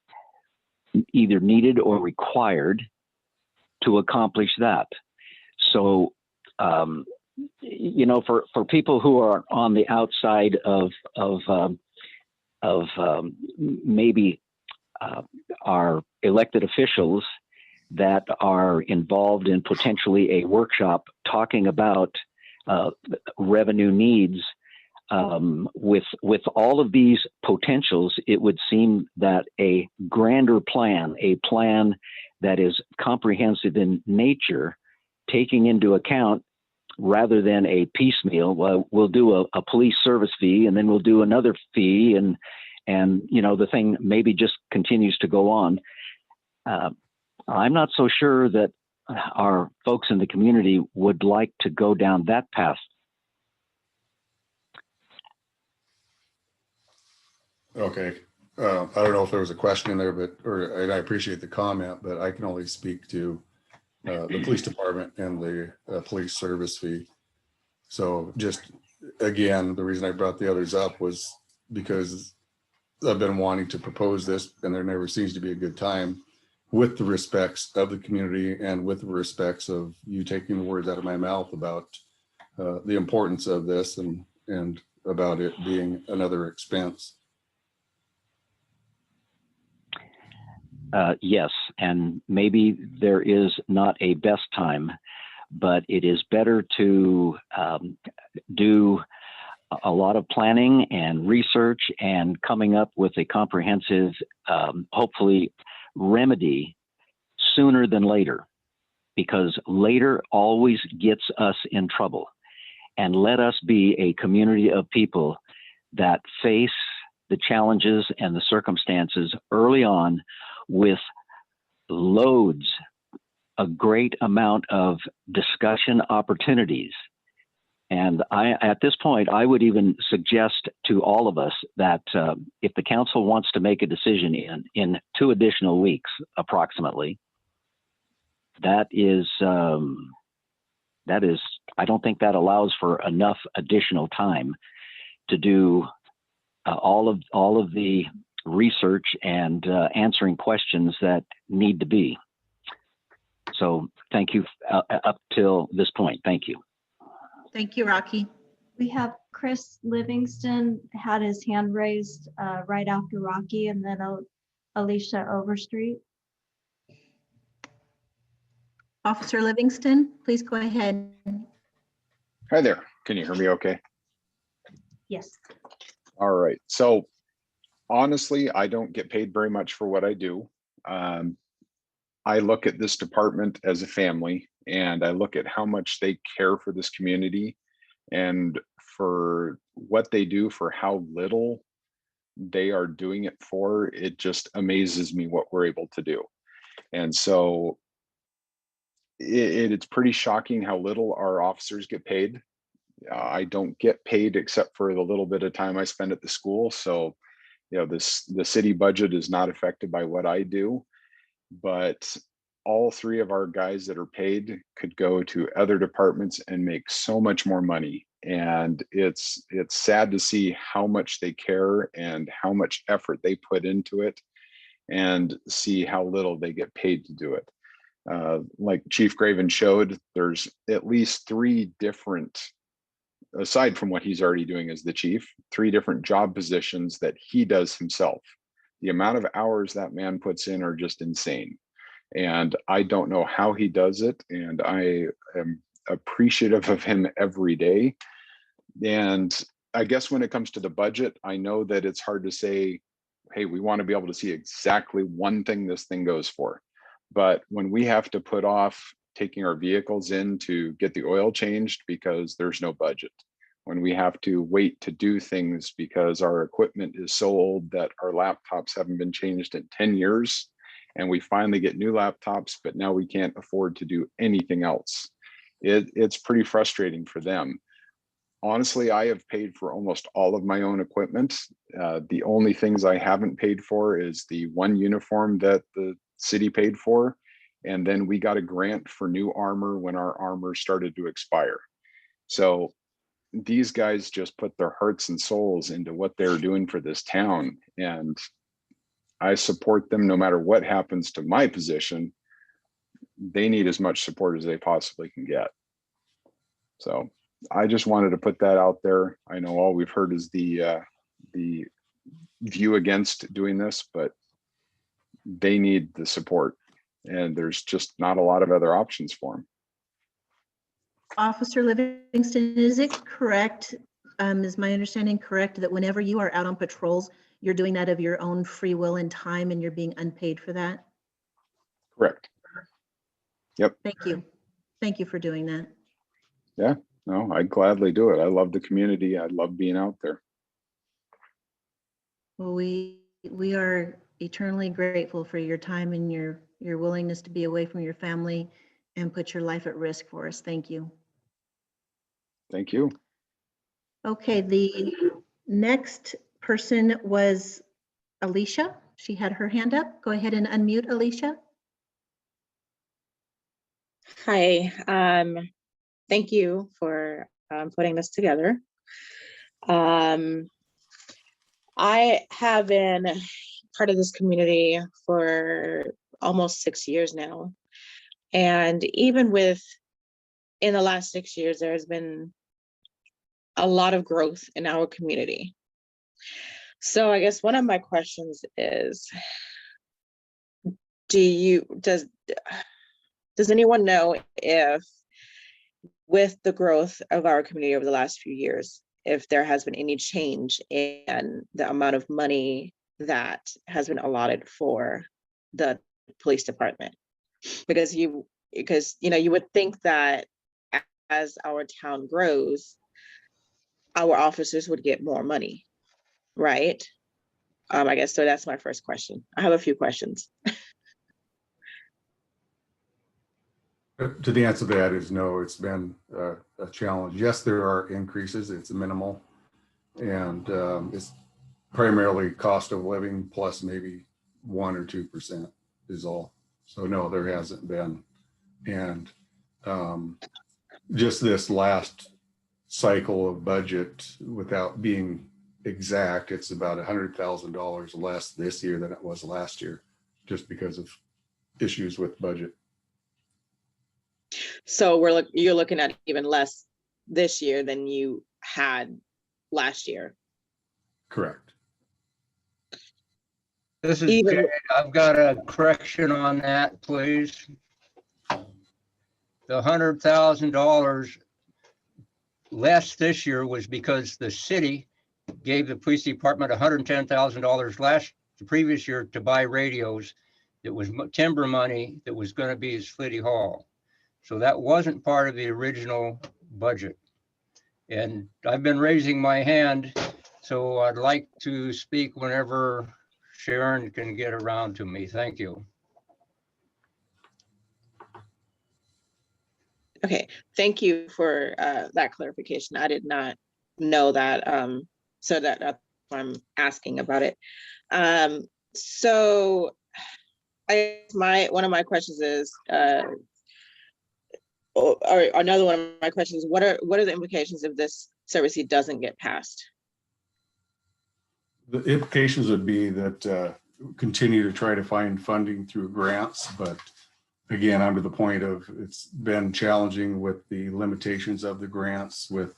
either needed or required to accomplish that. So, you know, for people who are on the outside of maybe our elected officials that are involved in potentially a workshop talking about revenue needs, with all of these potentials, it would seem that a grander plan, a plan that is comprehensive in nature, taking into account rather than a piecemeal, well, we'll do a police service fee and then we'll do another fee, and you know, the thing maybe just continues to go on. I'm not so sure that our folks in the community would like to go down that path. Okay. I don't know if there was a question in there, and I appreciate the comment, but I can only speak to the police department and the police service fee. So just, again, the reason I brought the others up was because I've been wanting to propose this, and there never seems to be a good time, with the respects of the community and with the respects of you taking the words out of my mouth about the importance of this and about it being another expense. Yes, and maybe there is not a best time, but it is better to do a lot of planning and research and coming up with a comprehensive, hopefully, remedy sooner than later, because later always gets us in trouble. And let us be a community of people that face the challenges and the circumstances early on with loads, a great amount of discussion opportunities. And at this point, I would even suggest to all of us that if the council wants to make a decision in 2 additional weeks, approximately, that is, I don't think that allows for enough additional time to do all of the research and answering questions that need to be. So thank you up till this point. Thank you. Thank you, Rocky. We have Chris Livingston had his hand raised right after Rocky, and then Alicia Overstreet. Officer Livingston, please go ahead. Hi there. Can you hear me okay? Yes. All right. So honestly, I don't get paid very much for what I do. I look at this department as a family, and I look at how much they care for this community and for what they do, for how little they are doing it for. It just amazes me what we're able to do. And so it's pretty shocking how little our officers get paid. I don't get paid except for the little bit of time I spend at the school. So, you know, the city budget is not affected by what I do, but all 3 of our guys that are paid could go to other departments and make so much more money. And it's sad to see how much they care and how much effort they put into it, and see how little they get paid to do it. Like Chief Graven showed, there's at least 3 different, aside from what he's already doing as the chief, 3 different job positions that he does himself. The amount of hours that man puts in are just insane. And I don't know how he does it. And I am appreciative of him every day. And I guess when it comes to the budget, I know that it's hard to say, hey, we want to be able to see exactly one thing this thing goes for. But when we have to put off taking our vehicles in to get the oil changed because there's no budget, when we have to wait to do things because our equipment is so old that our laptops haven't been changed in 10 years, and we finally get new laptops, but now we can't afford to do anything else. It's pretty frustrating for them. Honestly, I have paid for almost all of my own equipment. The only things I haven't paid for is the one uniform that the city paid for. And then we got a grant for new armor when our armor started to expire. So these guys just put their hearts and souls into what they're doing for this town. And I support them no matter what happens to my position. They need as much support as they possibly can get. So I just wanted to put that out there. I know all we've heard is the view against doing this, but they need the support, and there's just not a lot of other options for them. Officer Livingston, is it correct, is my understanding correct, that whenever you are out on patrols, you're doing that of your own free will and time, and you're being unpaid for that? Correct. Yep. Thank you. Thank you for doing that. Yeah, no, I'd gladly do it. I love the community. I love being out there. Well, we are eternally grateful for your time and your willingness to be away from your family and put your life at risk for us. Thank you. Thank you. Okay, the next person was Alicia. She had her hand up. Go ahead and unmute, Alicia. Hi, thank you for putting this together. I have been part of this community for almost 6 years now. And even in the last 6 years, there's been a lot of growth in our community. So I guess one of my questions is, does anyone know if, with the growth of our community over the last few years, if there has been any change in the amount of money that has been allotted for the police department? Because you would think that as our town grows, our officers would get more money, right? I guess so. That's my first question. I have a few questions. To the answer to that is no, it's been a challenge. Yes, there are increases, it's minimal. And it's primarily cost of living plus maybe 1 or 2% is all. So no, there hasn't been. And just this last cycle of budget, without being exact, it's about $100,000 less this year than it was last year, just because of issues with budget. So you're looking at even less this year than you had last year. Correct. This is Jay. I've got a correction on that, please. The $100,000 less this year was because the city gave the police department $110,000 the previous year to buy radios. It was timber money that was going to be at City Hall. So that wasn't part of the original budget. And I've been raising my hand, so I'd like to speak whenever Sharon can get around to me. Thank you. Okay, thank you for that clarification. I did not know that, so that's why I'm asking about it. So I guess one of my questions is, or another one of my questions, what are the implications if this service fee doesn't get passed? The implications would be that continue to try to find funding through grants, but again, I'm to the point of it's been challenging with the limitations of the grants, with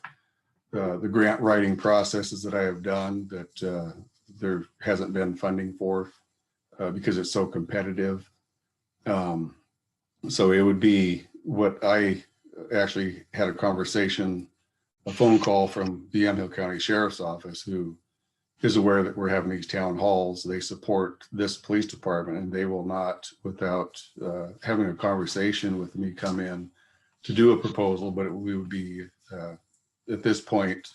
the grant writing processes that I have done that there hasn't been funding for because it's so competitive. So it would be what I actually had a phone call from the Yamhill County Sheriff's Office, who is aware that we're having these town halls. They support this police department, and they will not, without having a conversation with me, come in to do a proposal. But we would be at this point,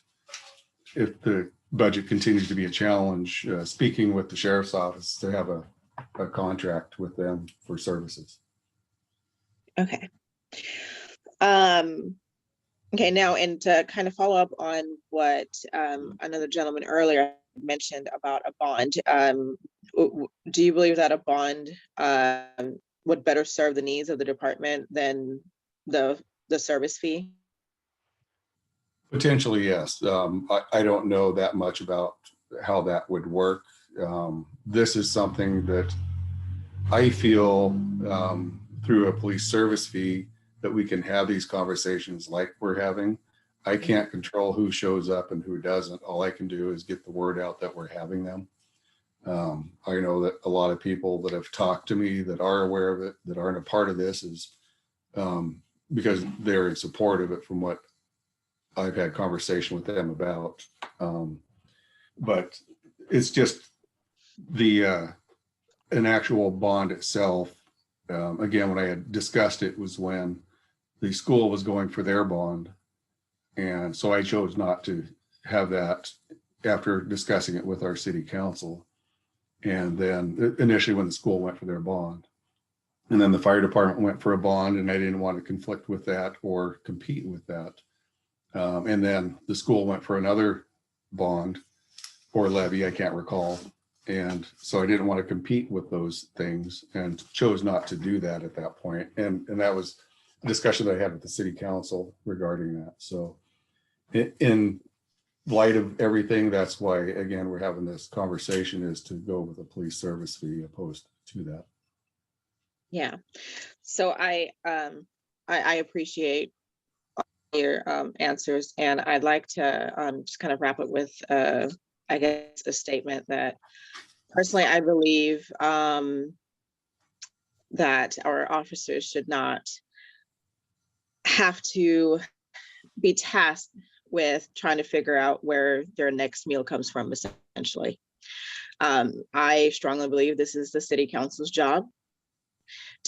if the budget continues to be a challenge, speaking with the sheriff's office to have a contract with them for services. Okay. Okay, now, and to kind of follow up on what another gentleman earlier mentioned about a bond, do you believe that a bond would better serve the needs of the department than the service fee? Potentially, yes. I don't know that much about how that would work. This is something that I feel through a police service fee that we can have these conversations like we're having. I can't control who shows up and who doesn't. All I can do is get the word out that we're having them. I know that a lot of people that have talked to me that are aware of it, that aren't a part of this, is because they're in support of it from what I've had conversation with them about. But it's just the an actual bond itself. Again, when I had discussed it was when the school was going for their bond. And so I chose not to have that after discussing it with our city council. And then initially when the school went for their bond. And then the fire department went for a bond, and I didn't want to conflict with that or compete with that. And then the school went for another bond or levy, I can't recall. And so I didn't want to compete with those things and chose not to do that at that point. And that was a discussion that I had with the city council regarding that. So in light of everything, that's why, again, we're having this conversation, is to go with a police service fee opposed to that. Yeah. So I appreciate your answers, and I'd like to just kind of wrap it with I guess a statement that personally I believe that our officers should not have to be tasked with trying to figure out where their next meal comes from, essentially. I strongly believe this is the city council's job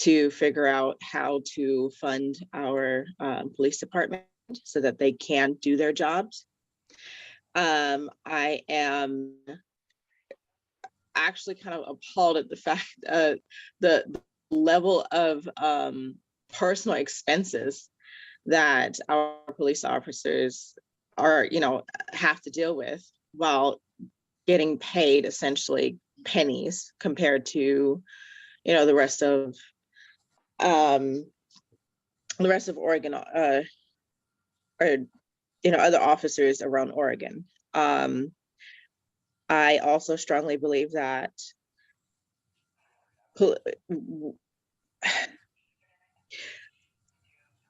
to figure out how to fund our police department so that they can do their jobs. I am actually kind of appalled at the fact the level of personal expenses that our police officers are, have to deal with while getting paid essentially pennies compared to, the rest of Oregon, or other officers around Oregon. I also strongly believe that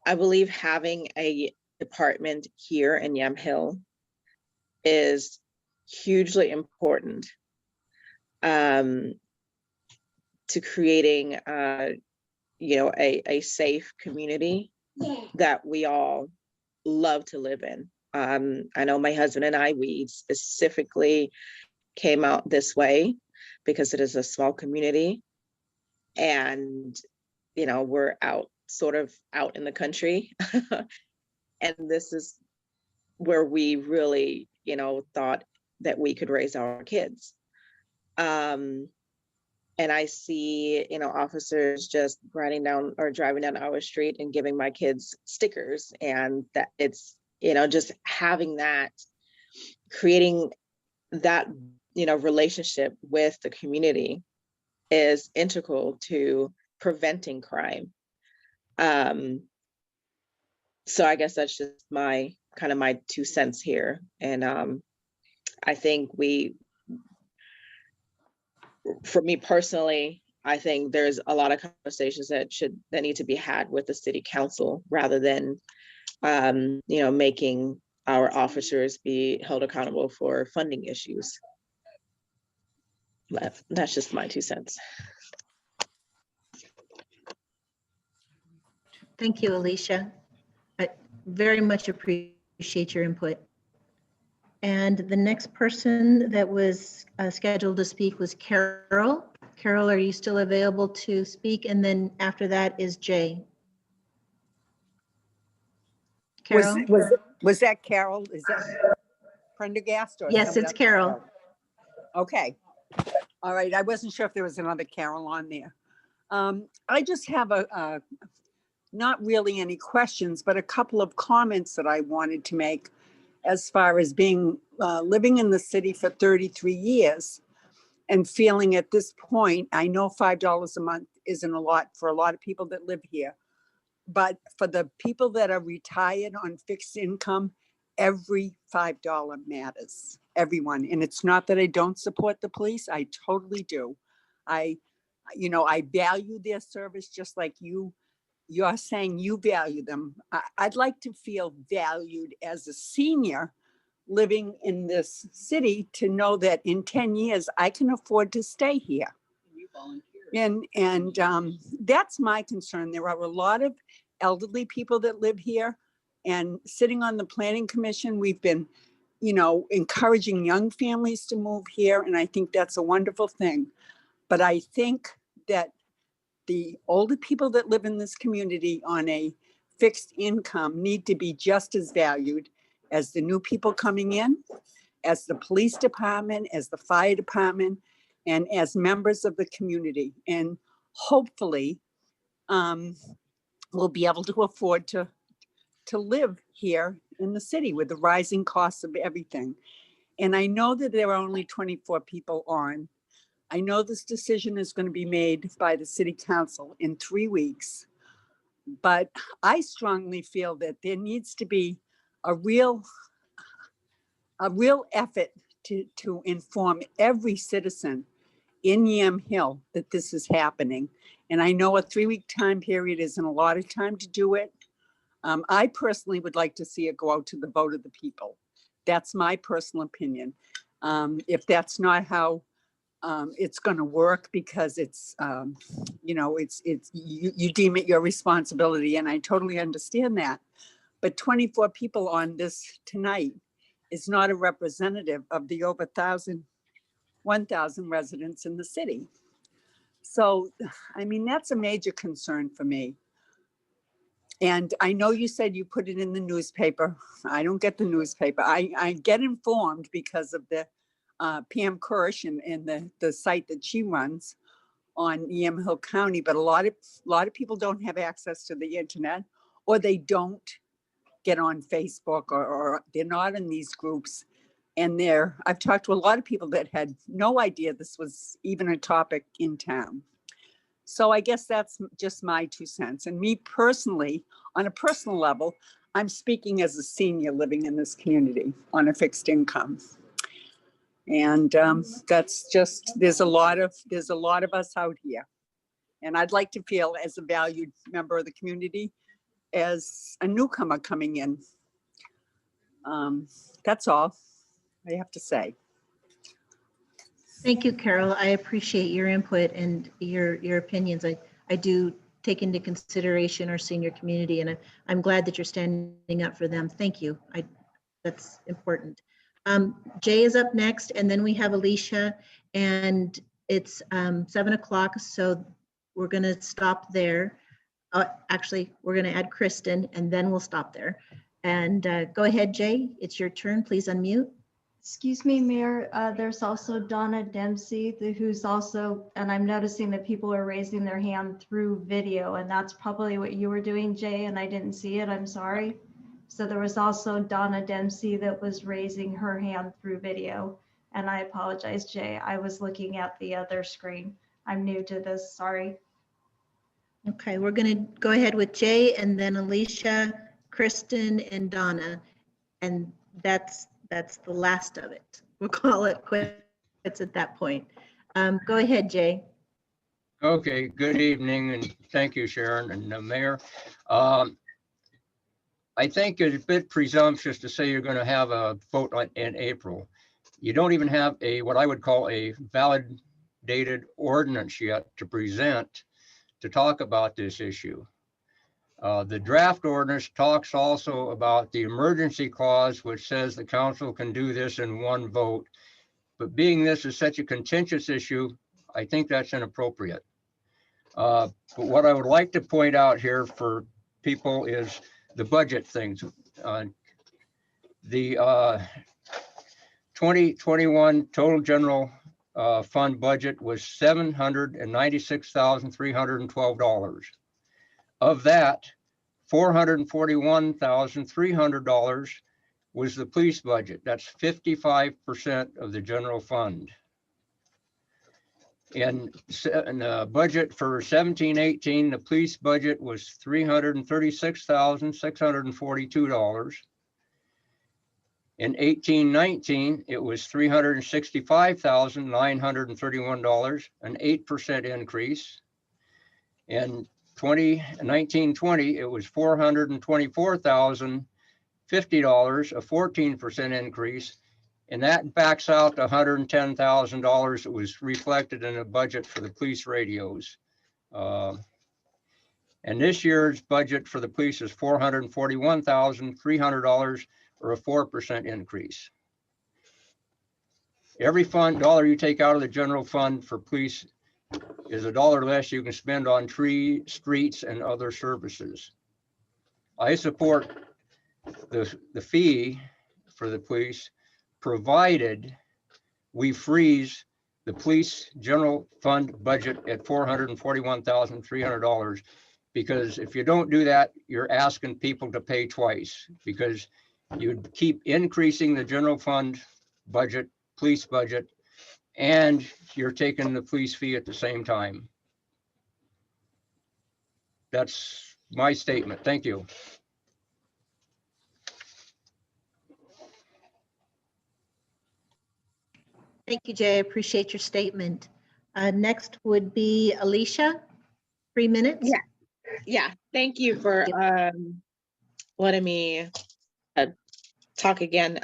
I believe having a department here in Yamhill is hugely important to creating a safe community that we all love to live in. I know my husband and I, we specifically came out this way because it is a small community, and we're sort of out in the country. And this is where we really thought that we could raise our kids. And I see officers just riding down or driving down our street and giving my kids stickers, and that it's just having that, creating that relationship with the community is integral to preventing crime. So I guess that's just my 2 cents here. And I think for me personally, I think there's a lot of conversations that need to be had with the city council rather than making our officers be held accountable for funding issues. That's just my 2 cents. Thank you, Alicia. I very much appreciate your input. And the next person that was scheduled to speak was Carol. Carol, are you still available to speak? And then after that is Jay. Carol? Was that Carol? Is that Prendergast? Or yes, it's Carol. Okay. All right. I wasn't sure if there was another Carol on there. I just have not really any questions, but a couple of comments that I wanted to make as far as being, living in the city for 33 years and feeling at this point, I know $5 a month isn't a lot for a lot of people that live here, but for the people that are retired on fixed income, every $5 matters, everyone. And it's not that I don't support the police, I totally do. I value their service just like you're saying you value them. I'd like to feel valued as a senior living in this city to know that in 10 years, I can afford to stay here. And that's my concern. There are a lot of elderly people that live here, and sitting on the planning commission, we've been, encouraging young families to move here. And I think that's a wonderful thing. But I think that the older people that live in this community on a fixed income need to be just as valued as the new people coming in, as the police department, as the fire department, and as members of the community. And hopefully we'll be able to afford to live here in the city with the rising costs of everything. And I know that there are only 24 people on. I know this decision is going to be made by the city council in 3 weeks, but I strongly feel that there needs to be a real effort to inform every citizen in Yam Hill that this is happening. And I know a 3-week time period isn't a lot of time to do it. I personally would like to see it go out to the vote of the people. That's my personal opinion. If that's not how it's going to work, because it's, you deem it your responsibility, and I totally understand that. But 24 people on this tonight is not a representative of the over 1,000 residents in the city. So, I mean, that's a major concern for me. And I know you said you put it in the newspaper. I don't get the newspaper. I get informed because of the Pam Kirsch and the site that she runs on Yamhill County, but a lot of people don't have access to the internet, or they don't get on Facebook, or they're not in these groups. And I've talked to a lot of people that had no idea this was even a topic in town. So I guess that's just my 2 cents. And me personally, on a personal level, I'm speaking as a senior living in this community on a fixed income. And that's just, there's a lot of us out here. And I'd like to feel as a valued member of the community as a newcomer coming in. That's all I have to say. Thank you, Carol. I appreciate your input and your opinions. I do take into consideration our senior community, and I'm glad that you're standing up for them. Thank you. That's important. Jay is up next, and then we have Alicia, and it's 7 o'clock, so we're going to stop there. Actually, we're going to add Kristen, and then we'll stop there. And go ahead, Jay. It's your turn. Please unmute. Excuse me, Mayor, there's also Donna Dempsey, who's also, and I'm noticing that people are raising their hand through video, and that's probably what you were doing, Jay, and I didn't see it, I'm sorry. So there was also Donna Dempsey that was raising her hand through video, and I apologize, Jay, I was looking at the other screen. I'm new to this, sorry. Okay, we're going to go ahead with Jay, and then Alicia, Kristen, and Donna, and that's the last of it. We'll call it quits at that point. Go ahead, Jay. Okay, good evening, and thank you, Sharon and the Mayor. I think it's a bit presumptuous to say you're going to have a vote in April. You don't even have what I would call a validated ordinance yet to present to talk about this issue. The draft ordinance talks also about the emergency clause, which says the council can do this in one vote. But being this is such a contentious issue, I think that's inappropriate. But what I would like to point out here for people is the budget things. The 2021 total general fund budget was $796,312. Of that, $441,300 was the police budget. That's 55% of the general fund. And budget for 17-18, the police budget was $336,642. In 18-19, it was $365,931, an 8% increase. In 19-20, it was $424,050, a 14% increase. And that backs out the $110,000 that was reflected in the budget for the police radios. And this year's budget for the police is $441,300, or a 4% increase. Every dollar you take out of the general fund for police is a dollar less you can spend on streets, and other services. I support the fee for the police, provided we freeze the police general fund budget at $441,300, because if you don't do that, you're asking people to pay twice, because you'd keep increasing the general fund budget, police budget, and you're taking the police fee at the same time. That's my statement. Thank you. Thank you, Jay. I appreciate your statement. Next would be Alicia, 3 minutes. Yeah. Thank you for letting me talk again.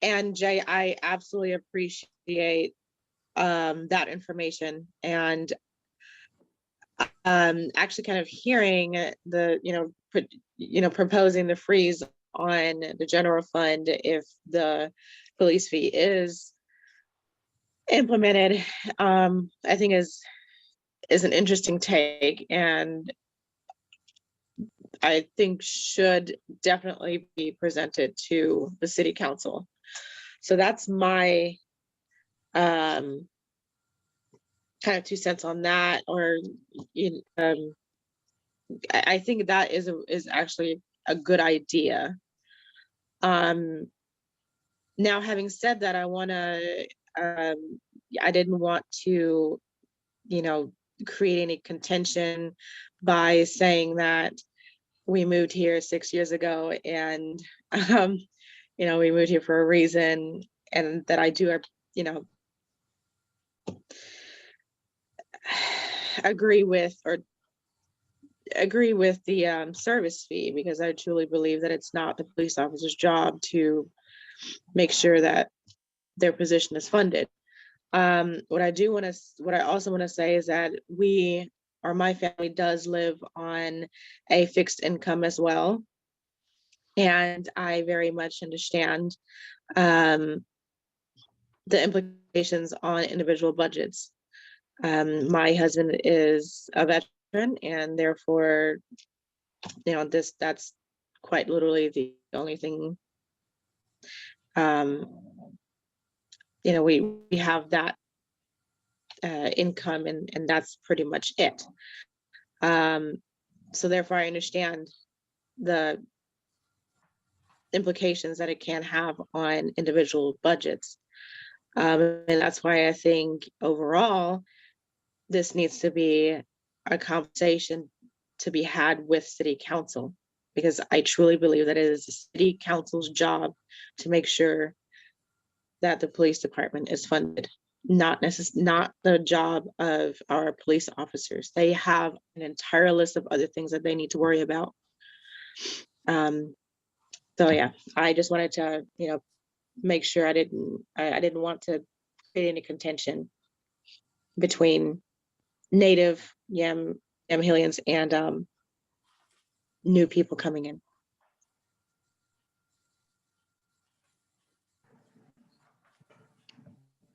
And Jay, I absolutely appreciate that information, and actually kind of hearing the proposing the freeze on the general fund if the police fee is implemented, I think is an interesting take, and I think should definitely be presented to the city council. So that's my kind of 2 cents on that. Or I think that is actually a good idea. Now, having said that, I didn't want to, create any contention by saying that we moved here 6 years ago, and we moved here for a reason, and that I do, agree with the service fee, because I truly believe that it's not the police officer's job to make sure that their position is funded. What I also want to say is that my family does live on a fixed income as well. And I very much understand the implications on individual budgets. My husband is a veteran, and therefore, that's quite literally the only thing. We have that income, and that's pretty much it. So therefore, I understand the implications that it can have on individual budgets. And that's why I think overall, this needs to be a conversation to be had with city council, because I truly believe that it is the city council's job to make sure that the police department is funded, not the job of our police officers. They have an entire list of other things that they need to worry about. So yeah, I just wanted to, make sure I didn't want to create any contention between native Yamhillians and new people coming in.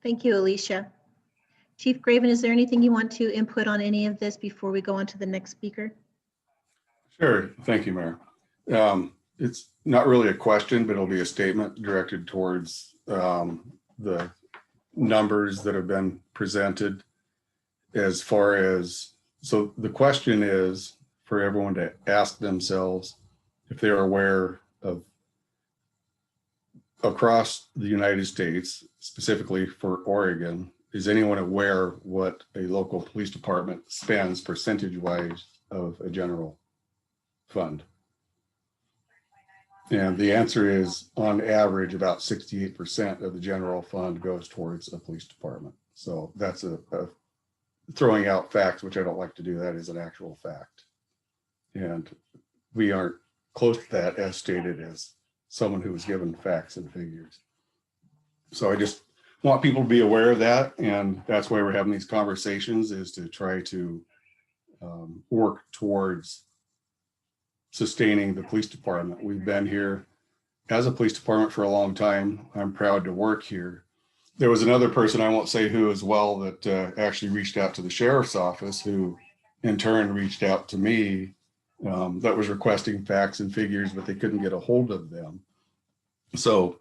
Thank you, Alicia. Chief Graven, is there anything you want to input on any of this before we go on to the next speaker? Sure. Thank you, Mayor. It's not really a question, but it'll be a statement directed towards the numbers that have been presented as far as, so the question is for everyone to ask themselves if they're aware of across the United States, specifically for Oregon, is anyone aware what a local police department spends percentage-wise of a general fund? And the answer is, on average, about 68% of the general fund goes towards a police department. So that's a throwing out facts, which I don't like to do. That is an actual fact. And we aren't close to that as stated as someone who was given facts and figures. So I just want people to be aware of that. And that's why we're having these conversations, is to try to work towards sustaining the police department. We've been here as a police department for a long time. I'm proud to work here. There was another person, I won't say who as well, that actually reached out to the sheriff's office, who in turn reached out to me, that was requesting facts and figures, but they couldn't get a hold of them. So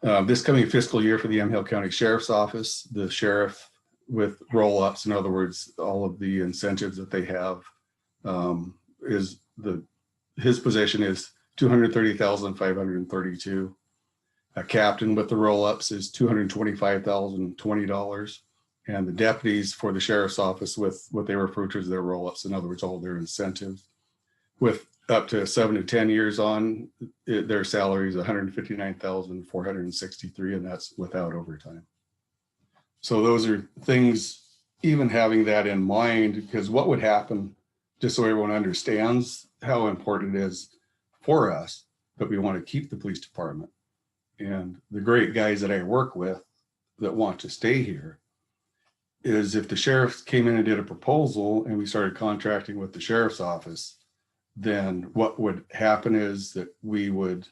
this coming fiscal year for the Yamhill County Sheriff's Office, the sheriff with roll-ups, in other words, all of the incentives that they have, his position is $230,532. A captain with the roll-ups is $225,020. And the deputies for the sheriff's office with what they refer to as their roll-ups, in other words, all their incentives, with up to 7 to 10 years on, their salary is $159,463, and that's without overtime. So those are things, even having that in mind, because what would happen, just so everyone understands how important it is for us, that we want to keep the police department. And the great guys that I work with that want to stay here, is if the sheriff came in and did a proposal and we started contracting with the sheriff's office, then what would happen is that we would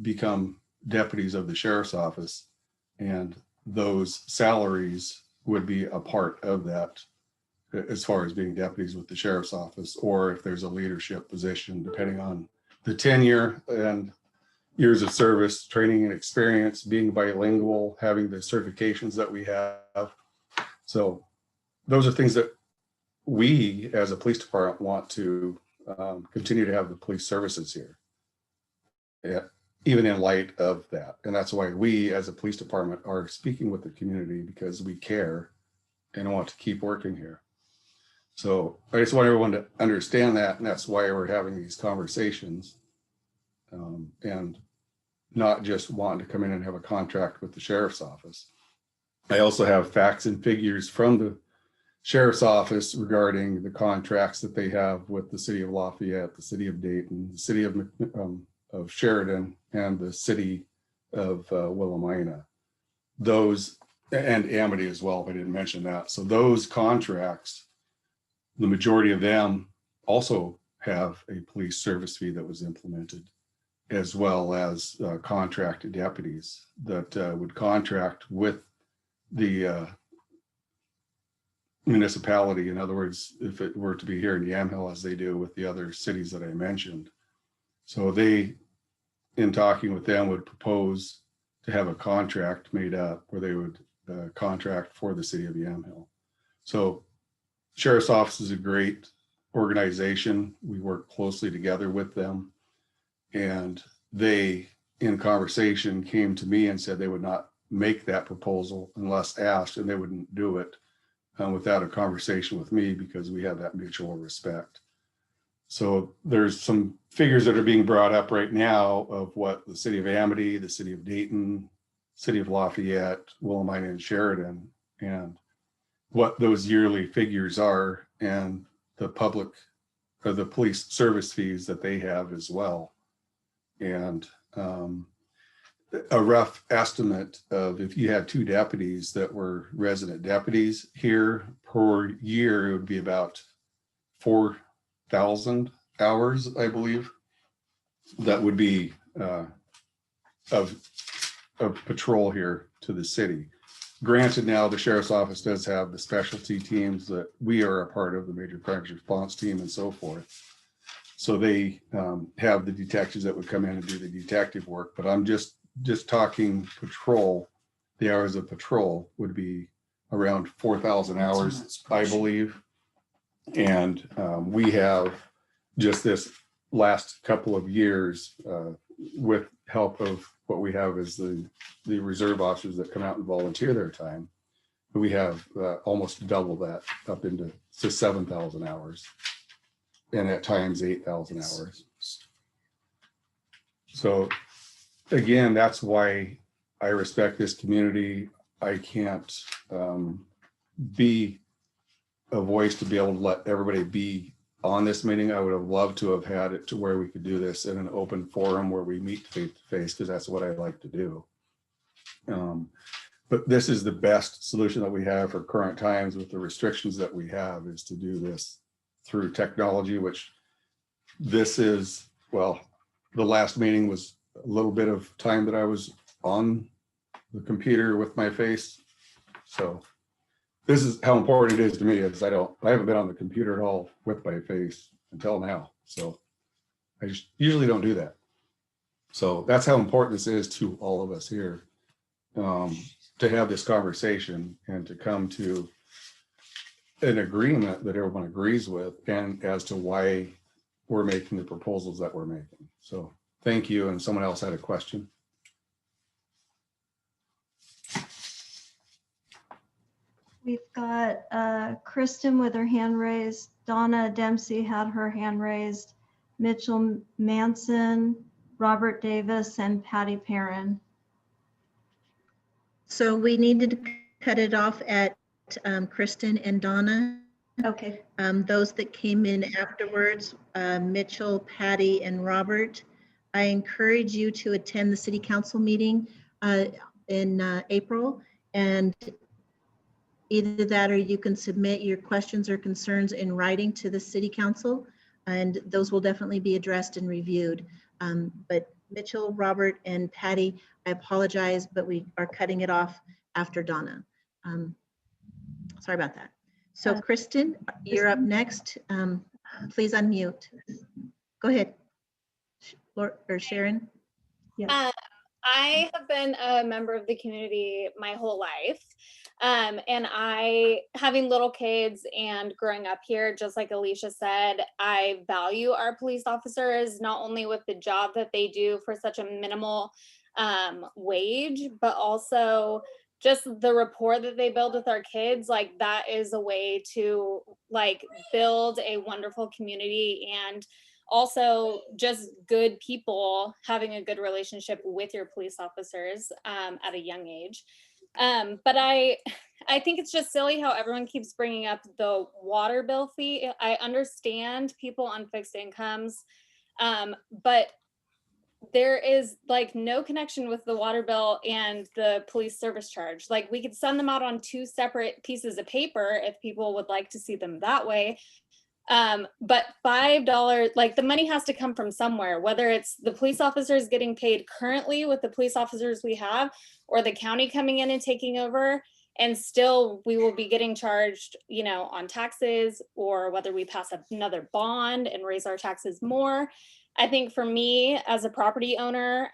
become deputies of the sheriff's office, and those salaries would be a part of that as far as being deputies with the sheriff's office, or if there's a leadership position, depending on the tenure and years of service, training and experience, being bilingual, having the certifications that we have. So those are things that we as a police department want to continue to have the police services here, even in light of that. And that's why we as a police department are speaking with the community, because we care and want to keep working here. So I just want everyone to understand that, and that's why we're having these conversations, and not just wanting to come in and have a contract with the sheriff's office. I also have facts and figures from the sheriff's office regarding the contracts that they have with the city of Lafayette, the city of Dayton, the city of Sheridan, and the city of Willamina. Those, and Amity as well, if I didn't mention that. So those contracts, the majority of them also have a police service fee that was implemented, as well as contracted deputies that would contract with the municipality. In other words, if it were to be here in Yamhill, as they do with the other cities that I mentioned. So they, in talking with them, would propose to have a contract made up where they would contract for the city of Yamhill. So Sheriff's Office is a great organization. We work closely together with them, and they, in conversation, came to me and said they would not make that proposal unless asked, and they wouldn't do it without a conversation with me, because we have that mutual respect. So there's some figures that are being brought up right now of what the city of Amity, the city of Dayton, city of Lafayette, Willamina, and Sheridan, and what those yearly figures are, and the public or the police service fees that they have as well. And a rough estimate of, if you had 2 deputies that were resident deputies here per year, it would be about 4,000 hours, I believe, that would be of patrol here to the city. Granted, now the sheriff's office does have the specialty teams that we are a part of, the major crimes response team and so forth. So they have the detectives that would come in and do the detective work, but I'm just talking patrol. The hours of patrol would be around 4,000 hours, I believe. And we have just this last couple of years, with help of what we have is the reserve officers that come out and volunteer their time. We have almost double that, up into 7,000 hours, and at times 8,000 hours. So again, that's why I respect this community. I can't be a voice to be able to let everybody be on this meeting. I would have loved to have had it to where we could do this in an open forum where we meet face to face, because that's what I like to do. But this is the best solution that we have for current times with the restrictions that we have, is to do this through technology, which this is, well, the last meeting was a little bit of time that I was on the computer with my face. So this is how important it is to me, is I haven't been on the computer at all with my face until now. So I just usually don't do that. So that's how important this is to all of us here, to have this conversation and to come to an agreement that everyone agrees with, and as to why we're making the proposals that we're making. So thank you. And someone else had a question. We've got Kristen with her hand raised. Donna Dempsey had her hand raised. Mitchell Manson, Robert Davis, and Patty Perrin. So we needed to cut it off at Kristen and Donna. Okay. Those that came in afterwards, Mitchell, Patty, and Robert, I encourage you to attend the city council meeting in April, and either that or you can submit your questions or concerns in writing to the city council, and those will definitely be addressed and reviewed. But Mitchell, Robert, and Patty, I apologize, but we are cutting it off after Donna. Sorry about that. So Kristen, you're up next. Please unmute. Go ahead. Or Sharon. Yeah. I have been a member of the community my whole life. And having little kids and growing up here, just like Alicia said, I value our police officers, not only with the job that they do for such a minimal wage, but also just the rapport that they build with our kids. Like, that is a way to like build a wonderful community, and also just good people having a good relationship with your police officers at a young age. But I think it's just silly how everyone keeps bringing up the water bill fee. I understand people on fixed incomes, but there is like no connection with the water bill and the police service charge. Like, we could send them out on two separate pieces of paper if people would like to see them that way. But $5, like, the money has to come from somewhere, whether it's the police officers getting paid currently with the police officers we have, or the county coming in and taking over, and still we will be getting charged, you know, on taxes, or whether we pass another bond and raise our taxes more. I think for me as a property owner,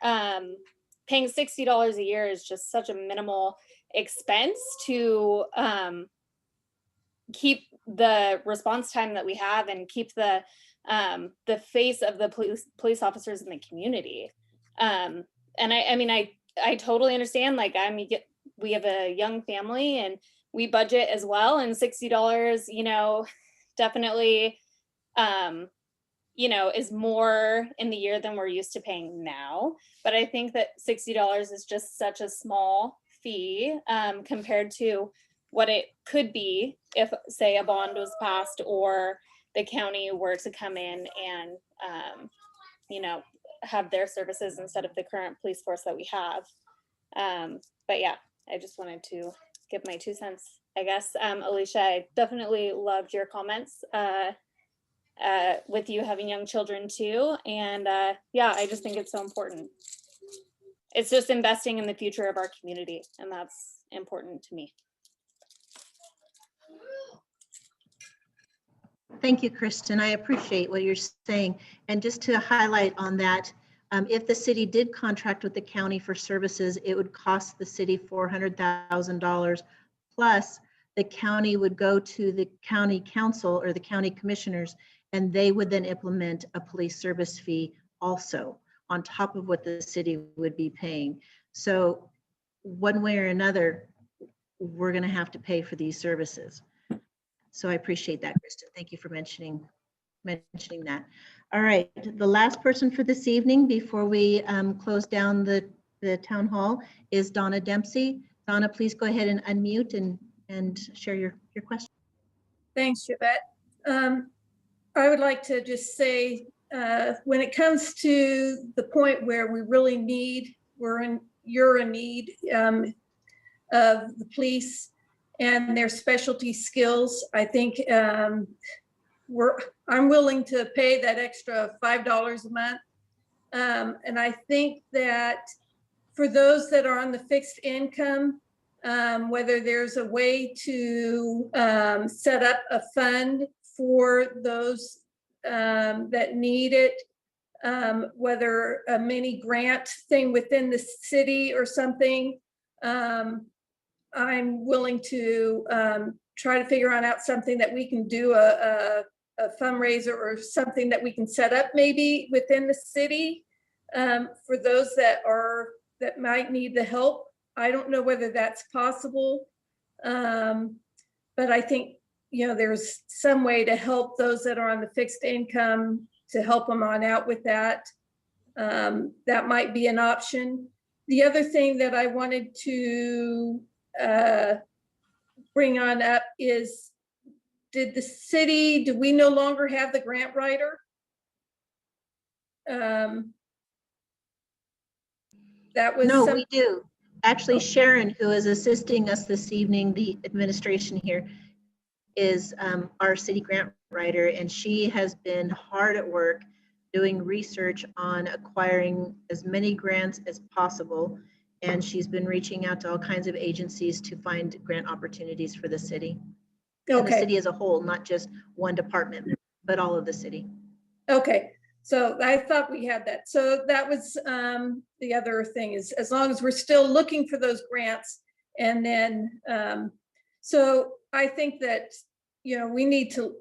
paying $60 a year is just such a minimal expense to keep the response time that we have and keep the face of the police officers in the community. And I mean, I totally understand. Like, we have a young family and we budget as well, and $60, you know, definitely, you know, is more in the year than we're used to paying now. But I think that $60 is just such a small fee compared to what it could be if, say, a bond was passed or the county were to come in and, you know, have their services instead of the current police force that we have. But yeah, I just wanted to give my 2 cents, I guess. Alicia, I definitely loved your comments with you having young children too. And yeah, I just think it's so important. It's just investing in the future of our community, and that's important to me. Thank you, Kristen. I appreciate what you're saying. And just to highlight on that, if the city did contract with the county for services, it would cost the city $400,000 plus the county would go to the county council or the county commissioners, and they would then implement a police service fee also on top of what the city would be paying. So one way or another, we're going to have to pay for these services. So I appreciate that, Kristen. Thank you for mentioning that. All right, the last person for this evening before we close down the town hall is Donna Dempsey. Donna, please go ahead and unmute and share your question. Thanks, Javette. I would like to just say, when it comes to the point where we really need, you're in need of the police and their specialty skills, I think I'm willing to pay that extra $5 a month. And I think that for those that are on the fixed income, whether there's a way to set up a fund for those that need it, whether a mini grant thing within the city or something, I'm willing to try to figure out something that we can do, a fundraiser or something that we can set up maybe within the city for those that might need the help. I don't know whether that's possible, but I think, there's some way to help those that are on the fixed income to help them on out with that. That might be an option. The other thing that I wanted to bring on up is, do we no longer have the grant writer? No, we do. Actually, Sharon, who is assisting us this evening, the administration here, is our city grant writer, and she has been hard at work doing research on acquiring as many grants as possible. And she's been reaching out to all kinds of agencies to find grant opportunities for the city. Okay. And the city as a whole, not just one department, but all of the city. Okay. So I thought we had that. So that was the other thing, is as long as we're still looking for those grants. And then, so I think that, we need to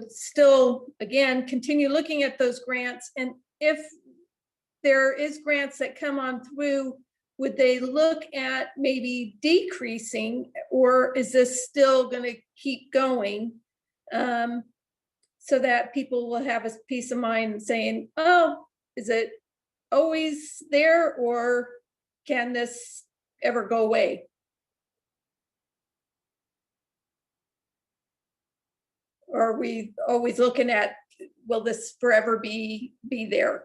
still, again, continue looking at those grants. And if there is grants that come on through, would they look at maybe decreasing, or is this still going to keep going? So that people will have a peace of mind saying, oh, is it always there, or can this ever go away? Or are we always looking at, will this forever be there?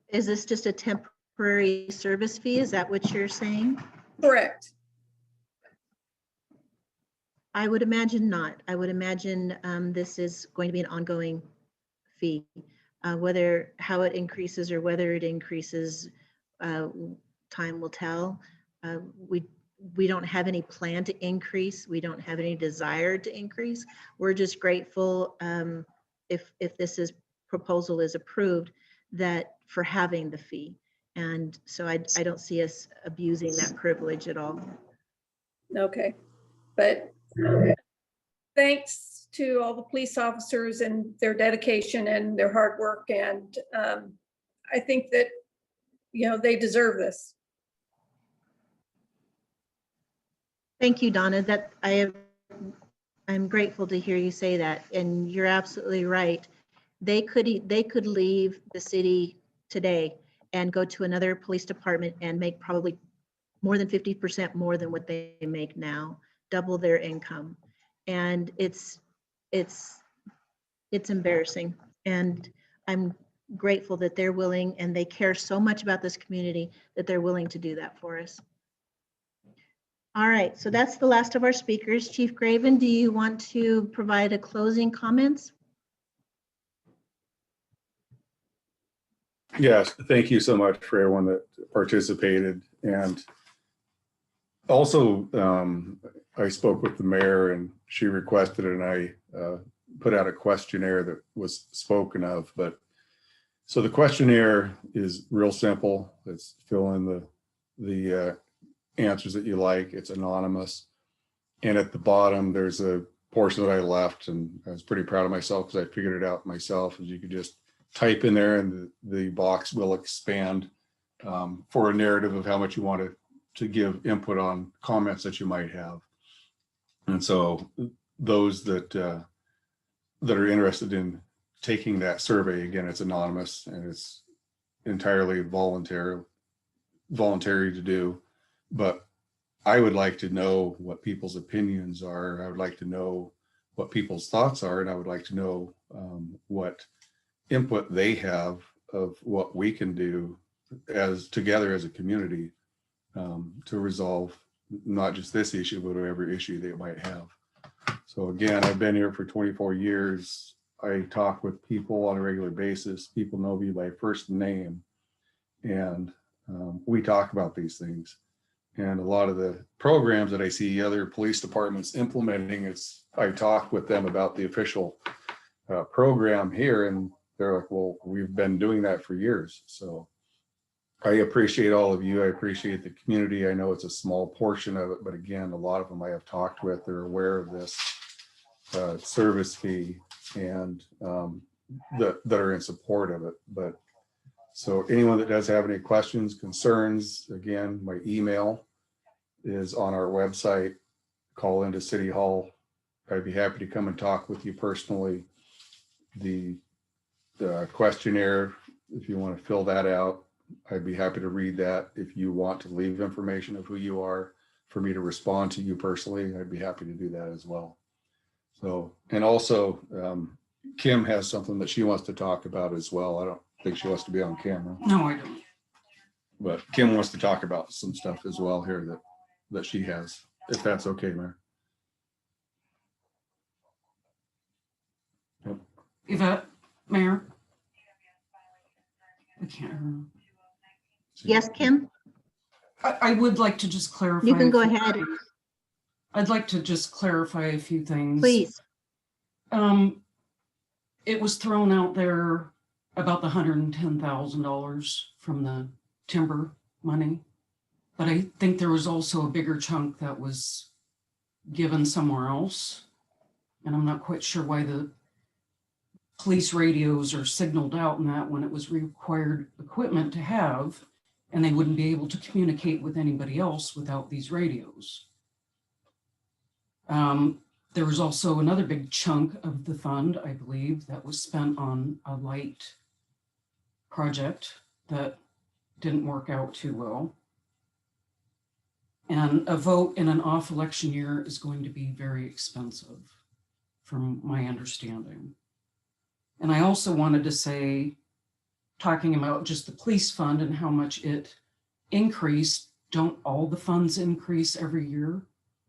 Is this just a temporary service fee? Is that what you're saying? Correct. I would imagine not. I would imagine this is going to be an ongoing fee. Whether how it increases or whether it increases, time will tell. We don't have any plan to increase. We don't have any desire to increase. We're just grateful if this proposal is approved, that for having the fee. And so I don't see us abusing that privilege at all. Okay, but thanks to all the police officers and their dedication and their hard work. And I think that, they deserve this. Thank you, Donna. I'm grateful to hear you say that. And you're absolutely right. They could leave the city today and go to another police department and make probably more than 50% more than what they make now, double their income. And it's embarrassing. And I'm grateful that they're willing, and they care so much about this community that they're willing to do that for us. All right, so that's the last of our speakers. Chief Graven, do you want to provide a closing comments? Yes, thank you so much for everyone that participated. And also, I spoke with the mayor and she requested it, and I put out a questionnaire that was spoken of. But so the questionnaire is real simple. It's fill in the answers that you like. It's anonymous. And at the bottom, there's a portion that I left, and I was pretty proud of myself because I figured it out myself. Is you could just type in there and the box will expand for a narrative of how much you want to give input on comments that you might have. And so those that are interested in taking that survey, again, it's anonymous and it's entirely voluntary to do. But I would like to know what people's opinions are. I would like to know what people's thoughts are, and I would like to know what input they have of what we can do as together as a community to resolve not just this issue, but whatever issue they might have. So again, I've been here for 24 years. I talk with people on a regular basis. People know me by first name, and we talk about these things. And a lot of the programs that I see other police departments implementing, I talk with them about the official program here, and they're like, well, we've been doing that for years. So I appreciate all of you. I appreciate the community. I know it's a small portion of it, but again, a lot of them I have talked with, they're aware of this service fee and that are in support of it. But so anyone that does have any questions, concerns, again, my email is on our website. Call into City Hall. I'd be happy to come and talk with you personally. The questionnaire, if you want to fill that out, I'd be happy to read that. If you want to leave information of who you are for me to respond to you personally, I'd be happy to do that as well. So, and also Kim has something that she wants to talk about as well. I don't think she wants to be on camera. No, I don't. But Kim wants to talk about some stuff as well here that she has, if that's okay, Mayor. Yep. Yvette, Mayor? I can't hear. Yes, Kim? I would like to just clarify. You can go ahead. I'd like to just clarify a few things. Please. It was thrown out there about the $110,000 from the timber money, but I think there was also a bigger chunk that was given somewhere else. And I'm not quite sure why the police radios are signaled out in that when it was required equipment to have, and they wouldn't be able to communicate with anybody else without these radios. There was also another big chunk of the fund, I believe, that was spent on a light project that didn't work out too well. And a vote in an off election year is going to be very expensive, from my understanding. And I also wanted to say, talking about just the police fund and how much it increased, don't all the funds increase every year?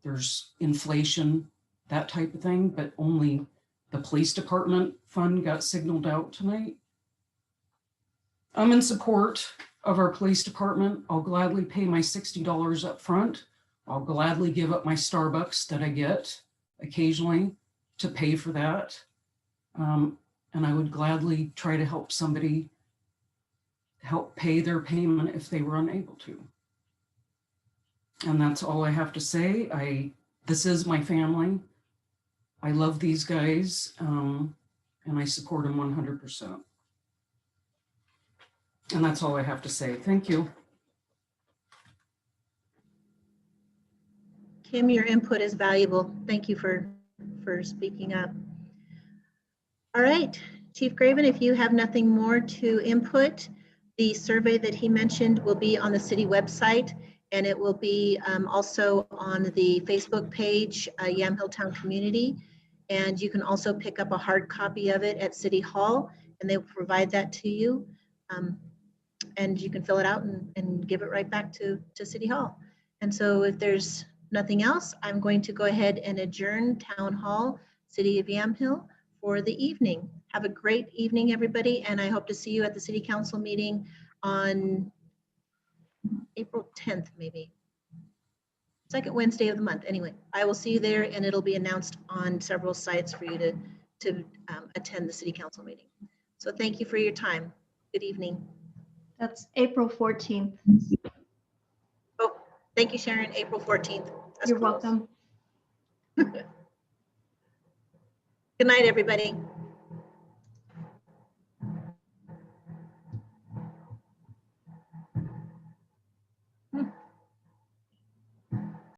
There's inflation, that type of thing, but only the police department fund got signaled out tonight. I'm in support of our police department. I'll gladly pay my $60 up front. I'll gladly give up my Starbucks that I get occasionally to pay for that. And I would gladly try to help somebody help pay their payment if they were unable to. And that's all I have to say. This is my family. I love these guys, and I support them 100%. And that's all I have to say. Thank you. Kim, your input is valuable. Thank you for speaking up. All right, Chief Graven, if you have nothing more to input, the survey that he mentioned will be on the city website, and it will be also on the Facebook page, Yamhill Town Community. And you can also pick up a hard copy of it at City Hall, and they will provide that to you. And you can fill it out and give it right back to City Hall. And so if there's nothing else, I'm going to go ahead and adjourn Town Hall, City of Yamhill, for the evening. Have a great evening, everybody, and I hope to see you at the City Council meeting on April 10th, maybe. Second Wednesday of the month. Anyway, I will see you there, and it'll be announced on several sites for you to attend the City Council meeting. So thank you for your time. Good evening. That's April 14th. Oh, Thank you, Sharon. April 14th. That's You're close. welcome. Good night, everybody.